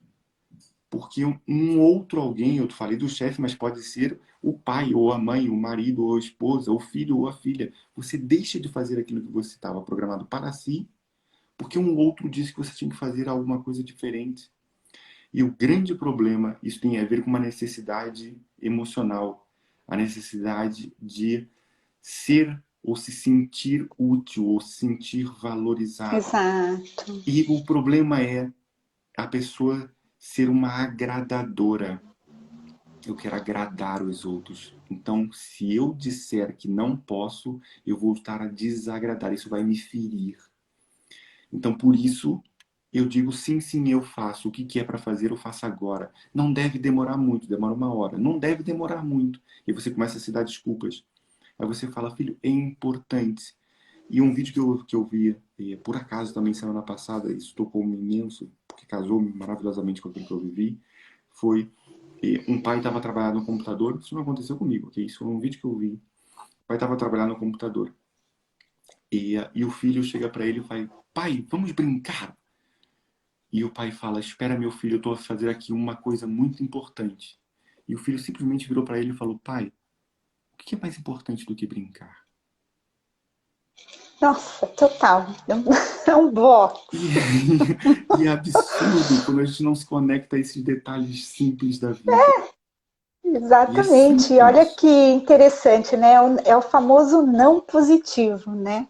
Porque um outro alguém, eu falei do chefe, mas pode ser o pai, ou a mãe, o marido, ou a esposa, o filho, ou a filha. Você deixa de fazer aquilo que você estava programado para si, porque um outro disse que você tinha que fazer alguma coisa diferente. E o grande problema, isso tem a ver com uma necessidade emocional, a necessidade de ser ou se sentir útil ou se sentir valorizado. exato. E o problema é a pessoa ser uma agradadora. Eu quero agradar os outros. Então, se eu disser que não posso, eu vou estar a desagradar. Isso vai me ferir. Então, por isso, eu digo sim, sim, eu faço. O que que é para fazer, eu faço agora. Não deve demorar muito, demora uma hora. Não deve demorar muito. E você começa a se dar desculpas. Aí você fala: filho, é importante. E um vídeo que eu vi, por acaso também semana passada, isso tocou-me imenso, porque casou maravilhosamente com aquilo que eu vivi, foi um pai estava trabalhando no computador. Isso não aconteceu comigo, ok? Isso foi um vídeo que eu vi. O pai estava trabalhando no computador. E o filho chega para ele e fala: pai, vamos brincar. E o pai fala: espera, meu filho, eu estou a fazer aqui uma coisa muito importante. E o filho simplesmente virou para ele e falou: pai, o que é mais importante do que brincar? Nossa, total. É um box. E, e é absurdo quando a gente não se conecta a esses detalhes simples da vida. E é Exatamente. E olha simples. que interessante, né? É o famoso não positivo, né?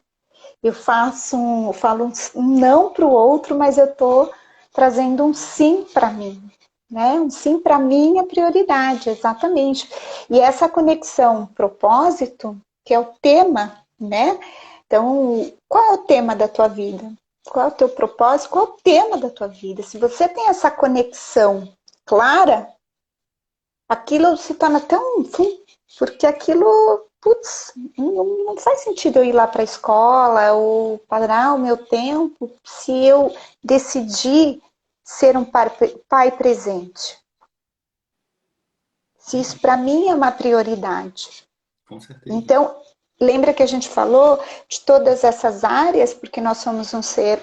Falo um não para o outro, mas eu estou trazendo um sim para mim, né? Um sim para mim é prioridade, exatamente. E essa conexão propósito, que é o tema, né? Então, qual é o tema da tua vida? Qual é o teu propósito? Qual é o tema da tua vida? Se você tem essa conexão clara, aquilo se torna tão. Porque aquilo, putz, não faz sentido eu ir lá para a escola ou parar o meu tempo se eu decidir ser um pai presente. Se isso para mim é uma prioridade. Com certeza. Então, lembra que a gente falou de todas essas áreas, porque nós somos um ser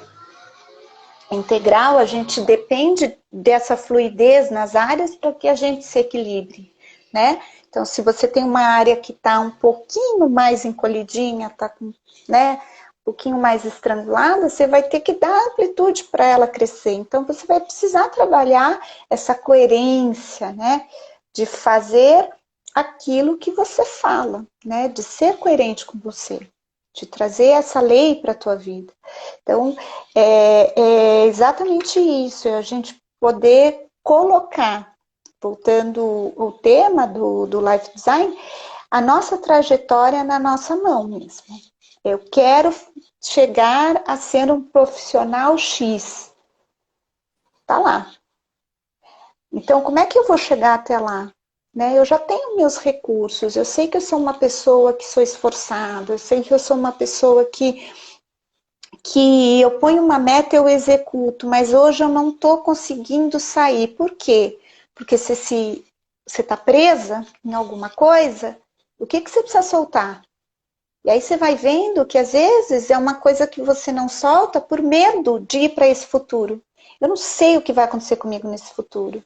integral, a gente depende dessa fluidez nas áreas para que a gente se equilibre, né? Então, se você tem uma área que está um pouquinho mais encolhidinha, está com, né, um pouquinho mais estrangulada, você vai ter que dar amplitude para ela crescer. Então, você vai precisar trabalhar essa coerência, né, de fazer aquilo que você fala, né, de ser coerente com você, de trazer essa lei para a tua vida. Então, é exatamente isso, é a gente poder colocar, voltando ao tema do Life Design, a nossa trajetória na nossa mão mesmo. Eu quero chegar a ser um profissional X. Tá lá. Então, como é que eu vou chegar até lá? Né? Eu já tenho meus recursos, eu sei que eu sou uma pessoa que sou esforçada, eu sei que eu sou uma pessoa que eu ponho uma meta, eu executo, mas hoje eu não estou conseguindo sair. Por quê? Porque se você está presa em alguma coisa, o que você precisa soltar? E aí você vai vendo que às vezes é uma coisa que você não solta por medo de ir para esse futuro. Eu não sei o que vai acontecer comigo nesse futuro.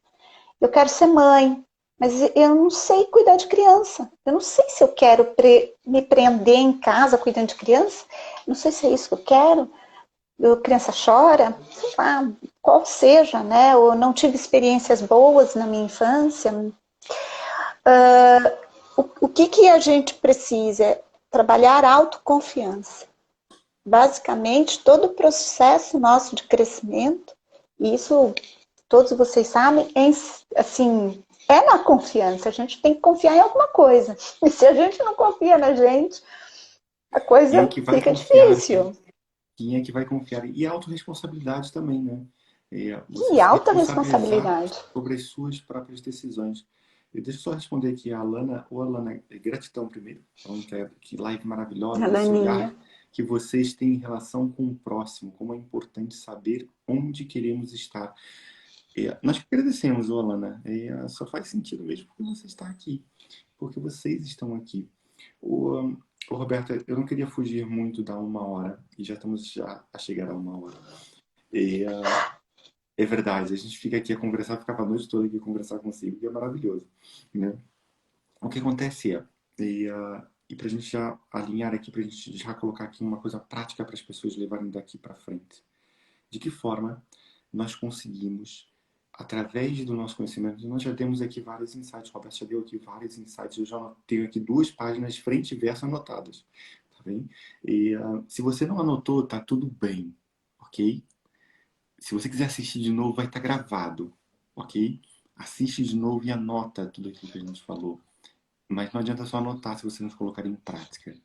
Eu quero ser mãe, mas eu não sei cuidar de criança. Eu não sei se eu quero me prender em casa cuidando de criança. Não sei se é isso que eu quero. A criança chora, sei lá, qual seja, né? Ou não tive experiências boas na minha infância. O que a gente precisa? Trabalhar autoconfiança. Basicamente, todo o processo nosso de crescimento, e isso todos vocês sabem, assim, é na confiança. A gente tem que confiar em alguma coisa. E se a gente não confia na gente, a Quem é coisa que vai fica confiar? difícil. Quem é que vai confiar? E a autorresponsabilidade também, né? Você E se alta responsabilizar responsabilidade. sobre as suas próprias decisões. Deixa eu só responder aqui a Alana. Ô, Alana, gratidão primeiro. Falando que live maravilhosa, esse Alaninha. olhar que vocês têm em relação com o próximo, como é importante saber onde queremos estar. Nós que agradecemos, ô, Alana. Só faz sentido mesmo porque você está aqui, porque vocês estão aqui. O, Roberto, eu não queria fugir muito da uma hora, e já estamos a chegar a uma hora. E, é verdade, a gente fica aqui a conversar, ficava a noite toda aqui a conversar consigo, que é maravilhoso, né? O que acontece e para a gente já alinhar aqui, para a gente já colocar aqui uma coisa prática para as pessoas levarem daqui para frente. De que forma nós conseguimos, através do nosso conhecimento, nós já temos aqui vários insights, Roberto já deu aqui vários insights, eu já tenho aqui 2 páginas frente e verso anotadas, tá bem? Se você não anotou, tá tudo bem, ok? Se você quiser assistir de novo, vai estar gravado, ok? Assiste de novo e anota tudo aquilo que a gente falou. Mas não adianta só anotar se você não colocar em prática.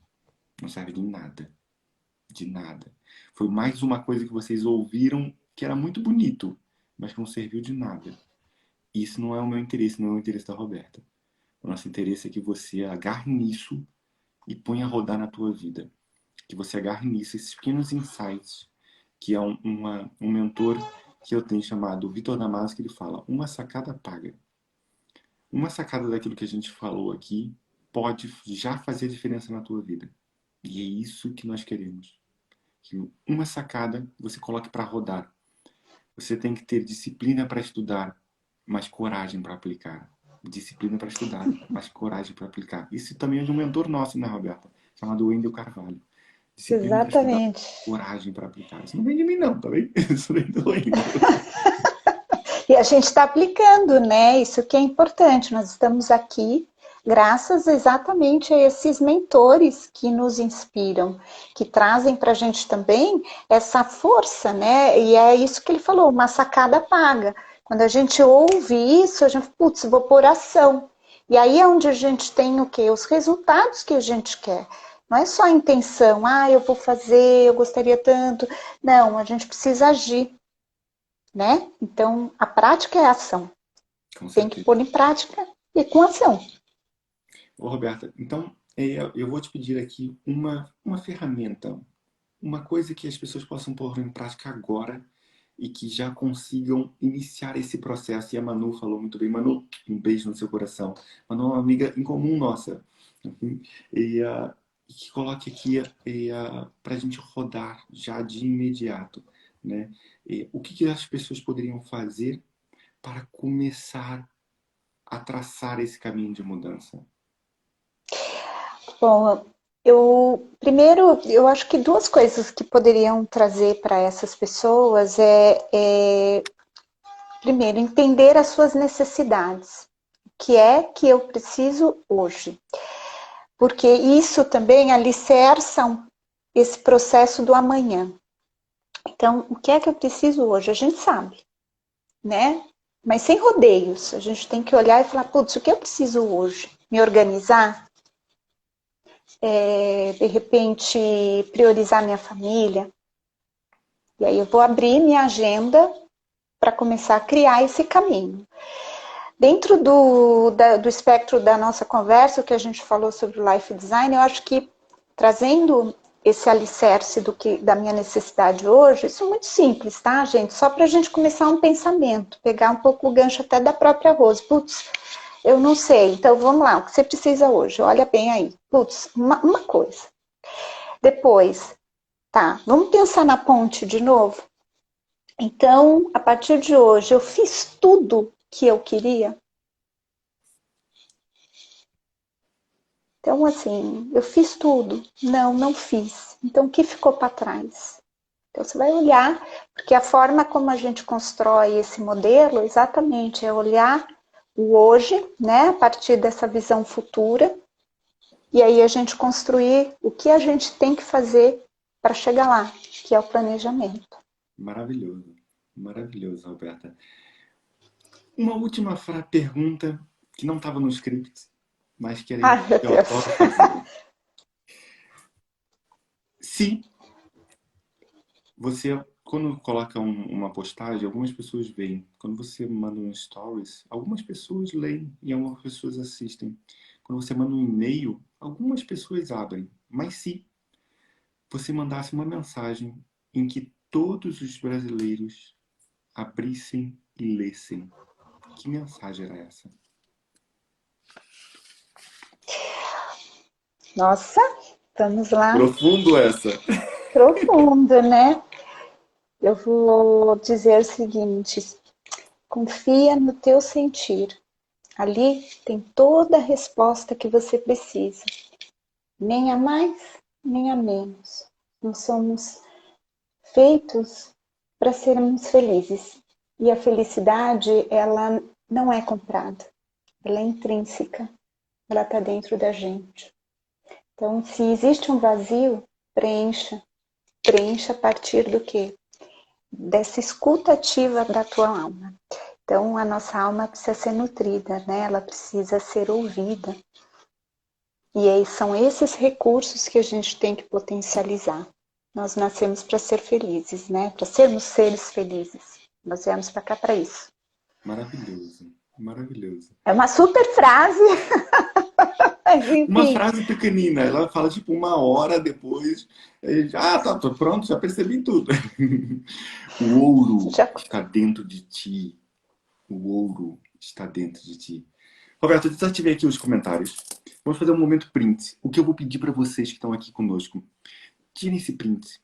Não serve de nada. De nada. Foi mais uma coisa que vocês ouviram que era muito bonito, mas que não serviu de nada. Isso não é o meu interesse, não é o interesse da Roberta. O nosso interesse é que você agarre nisso e ponha a rodar na tua vida. Que você agarre nisso, esses pequenos insights, que é um mentor que eu tenho chamado Vitor Damasio, que ele fala, uma sacada paga. Uma sacada daquilo que a gente falou aqui pode já fazer diferença na tua vida. E é isso que nós queremos. Que uma sacada você coloque para rodar. Você tem que ter disciplina para estudar, mas coragem para aplicar. Disciplina para estudar, mas coragem para aplicar. Isso também é de um mentor nosso, né, Roberta? Chamado Wendel Carvalho. Disciplina para estudar, Exatamente. coragem para aplicar. Isso não vem de mim, não, tá bem? Isso vem do Wendel. E a gente está aplicando, né? Isso que é importante. Nós estamos aqui graças exatamente a esses mentores que nos inspiram, que trazem para a gente também essa força, né? E é isso que ele falou, uma sacada paga. Quando a gente ouve isso, a gente, putz, vou por ação. E aí é onde a gente tem o quê? Os resultados que a gente quer. Não é só a intenção, eu vou fazer, eu gostaria tanto. Não, a gente precisa agir, né? Então, a prática é a ação. Com Tem que certeza. pôr em prática e com ação. Ô, Roberta, então eu vou te pedir aqui uma ferramenta, uma coisa que as pessoas possam pôr em prática agora e que já consigam iniciar esse processo. E a Manu falou muito bem. Manu, um beijo no seu coração. Manu é uma amiga em comum nossa. E que coloque aqui para a gente rodar já de imediato. Né? O que as pessoas poderiam fazer para começar a traçar esse caminho de mudança? Bom, primeiro, eu acho que duas coisas que poderiam trazer para essas pessoas primeiro, entender as suas necessidades. O que é que eu preciso hoje? Porque isso também alicerça esse processo do amanhã. Então, o que é que eu preciso hoje? A gente sabe, né? Mas sem rodeios. A gente tem que olhar e falar, putz, o que eu preciso hoje? Me organizar? De repente, priorizar minha família? E aí eu vou abrir minha agenda para começar a criar esse caminho. Dentro do espectro da nossa conversa, o que a gente falou sobre o life design, eu acho que trazendo esse alicerce da minha necessidade hoje, isso é muito simples, tá, gente? Só para a gente começar um pensamento, pegar um pouco o gancho até da própria Rose. Putz, eu não sei, então vamos lá, o que você precisa hoje? Olha bem aí. Putz, uma coisa. Depois, tá, vamos pensar na ponte de novo? Então, a partir de hoje, eu fiz tudo que eu queria? Então, assim, eu fiz tudo? Não, não fiz. Então, o que ficou para trás? Então, você vai olhar, porque a forma como a gente constrói esse modelo, exatamente, é olhar o hoje, né, a partir dessa visão futura, e aí a gente construir o que a gente tem que fazer para chegar lá, que é o planejamento. Maravilhoso, maravilhoso, Roberta. Uma última pergunta que não estava no script, mas que Ai, meu eu Deus. adoro fazer. Se você, quando coloca uma postagem, algumas pessoas veem. Quando você manda um stories, algumas pessoas leem e algumas pessoas assistem. Quando você manda um e-mail, algumas pessoas abrem. Mas se você mandasse uma mensagem em que todos os brasileiros abrissem e lessem, que mensagem era essa? Nossa, vamos lá. Profundo essa. Profundo, né? Eu vou dizer o seguinte: confia no teu sentir. Ali tem toda a resposta que você precisa. Nem a mais, nem a menos. Nós somos feitos para sermos felizes. E a felicidade, ela não é comprada. Ela é intrínseca. Ela está dentro da gente. Então, se existe um vazio, preencha. Preencha a partir do quê? Dessa escuta ativa da tua alma. Então, a nossa alma precisa ser nutrida, né? Ela precisa ser ouvida. E aí são esses recursos que a gente tem que potencializar. Nós nascemos para ser felizes, né? Para sermos seres felizes. Nós viemos para cá para isso. Maravilhoso, maravilhoso. É uma super frase. Mas, Uma enfim. frase pequenina, ela fala tipo 1 hora depois. Tá, tô pronto, já percebi tudo. O ouro está dentro de ti. O ouro está dentro de ti. Roberto, eu desativei aqui os comentários. Vamos fazer um momento print. O que eu vou pedir para vocês que estão aqui conosco, tirem esse print,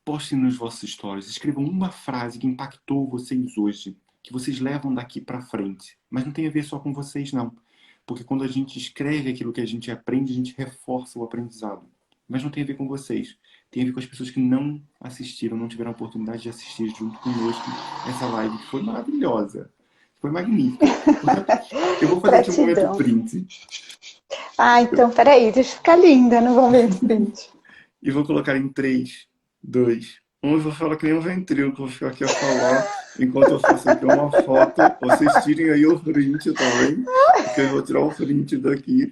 postem nos vossos stories, escrevam uma frase que impactou vocês hoje, que vocês levam daqui para frente. Mas não tem a ver só com vocês, não. Porque quando a gente escreve aquilo que a gente aprende, a gente reforça o aprendizado. Mas não tem a ver com vocês. Tem a ver com as pessoas que não assistiram, não tiveram a oportunidade de assistir junto conosco essa live, que foi maravilhosa. Foi magnífica. Eu vou fazer aqui um momento print. Então, peraí, deixa eu ficar linda no momento print. E vou colocar em 3, 2, 1. Eu vou falar que nem um ventríloco, vou ficar aqui a falar enquanto eu faço aqui uma foto. Vocês tirem aí o print também, porque eu vou tirar o print daqui.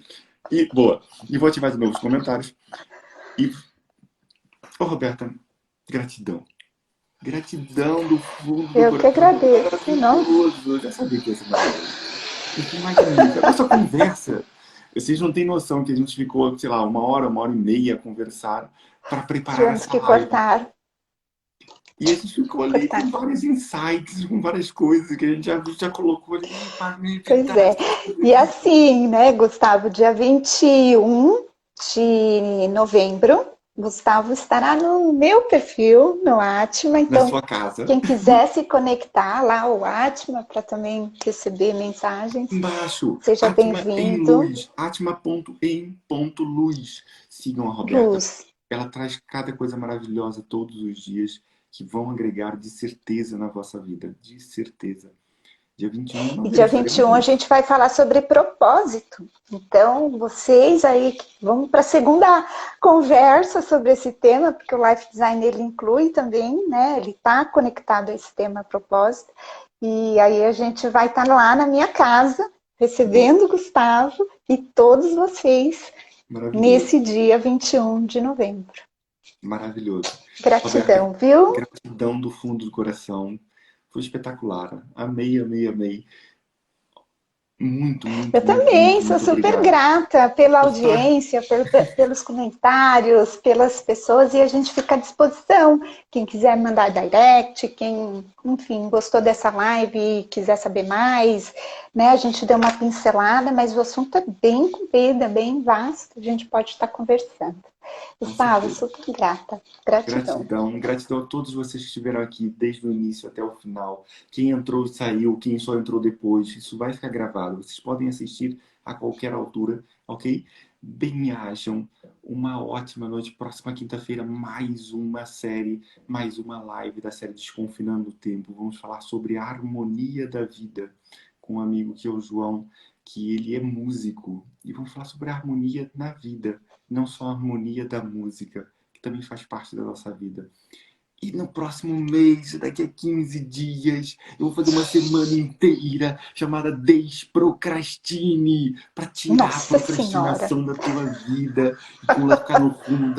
E, boa. E vou ativar de novo os comentários. E, Roberta, gratidão. Gratidão do fundo do coração. Eu que agradeço. Eu já sabia que ia ser magnífico. Essa conversa, vocês não têm noção que a gente ficou, sei lá, 1 hora e meia a conversar para preparar essa live. Cortar. E a gente ficou ali com vários insights, com várias coisas que a gente já colocou ali. Pois é. E assim, né, Gustavo, dia 21 de novembro, Gustavo estará no meu perfil, no Atma. Na Então, sua casa. quem quiser se conectar lá ao Atma para também receber mensagens, Embaixo, seja Atma em bem-vindo. luz, atma.em.luz. Sigam a Roberta. Luz. Ela traz cada coisa maravilhosa todos os dias que vão agregar de certeza na vossa vida. De certeza. Dia 21 de E dia novembro estaremos 21 a juntos. gente vai falar sobre propósito. Então, vocês aí vamos para a segunda conversa sobre esse tema, porque o Life Design ele inclui também, né? Ele está conectado a esse tema propósito. E aí a gente vai estar lá na minha casa, recebendo o Gustavo e todos vocês Maravilhoso. nesse dia 21 de novembro. Maravilhoso. Roberta, Gratidão, viu? gratidão do fundo do coração. Foi espetacular. Amei, amei, amei. Muito, Eu muito, muito, também muito, sou muito super obrigado. grata pela Está audiência, pelos comentários, pelas pessoas, e a gente fica à disposição. Quem quiser mandar direct, quem, enfim, gostou dessa live e quiser saber mais, né? A gente deu uma pincelada, mas o assunto é bem comprido, é bem vasto, a gente pode estar conversando. com Gustavo, certeza. super grata. Gratidão. Gratidão, gratidão a todos vocês que estiveram aqui desde o início até o final. Quem entrou e saiu, quem só entrou depois, isso vai ficar gravado. Vocês podem assistir a qualquer altura, ok? Bem-ajam, uma ótima noite. Próxima quinta-feira, mais uma série, mais uma live da série Desconfinando o Tempo. Vamos falar sobre a harmonia da vida com um amigo que é o João, que ele é músico. E vamos falar sobre a harmonia na vida, não só a harmonia da música, que também faz parte da nossa vida. E no próximo mês, daqui a 15 dias, eu vou fazer uma semana inteira chamada Desprocrastine, para tirar a Nossa Senhora. procrastinação da tua vida e colocar no rumo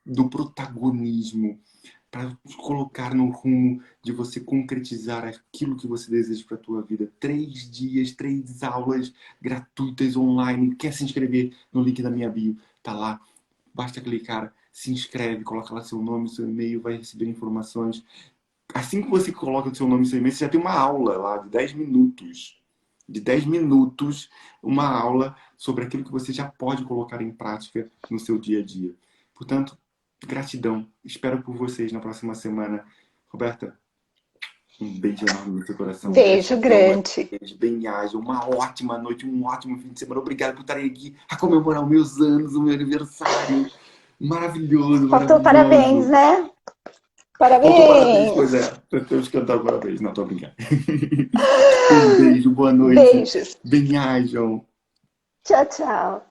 do protagonismo, para colocar no rumo de você concretizar aquilo que você deseja para a tua vida. 3 dias, 3 aulas gratuitas online. Quer se inscrever no link da minha bio? Tá lá. Basta clicar, se inscreve, coloca lá seu nome, seu e-mail, vai receber informações. Assim que você coloca o seu nome e seu e-mail, você já tem uma aula lá de 10 minutos. De 10 minutos, uma aula sobre aquilo que você já pode colocar em prática no seu dia a dia. Portanto, gratidão. Espero por vocês na próxima semana. Roberta, um beijo enorme no seu coração. Beijo Gratidão. grande. Bem-aja, uma ótima noite, um ótimo fim de semana. Obrigado por estarem aqui a comemorar os meus anos, o meu aniversário. Maravilhoso, Faltou parabéns, maravilhoso. né? Faltou parabéns, Parabéns. pois é. Temos que cantar parabéns. Não, tô brincando. Um beijo, boa noite. Beijos. Bem-ajam. Tchau, tchau.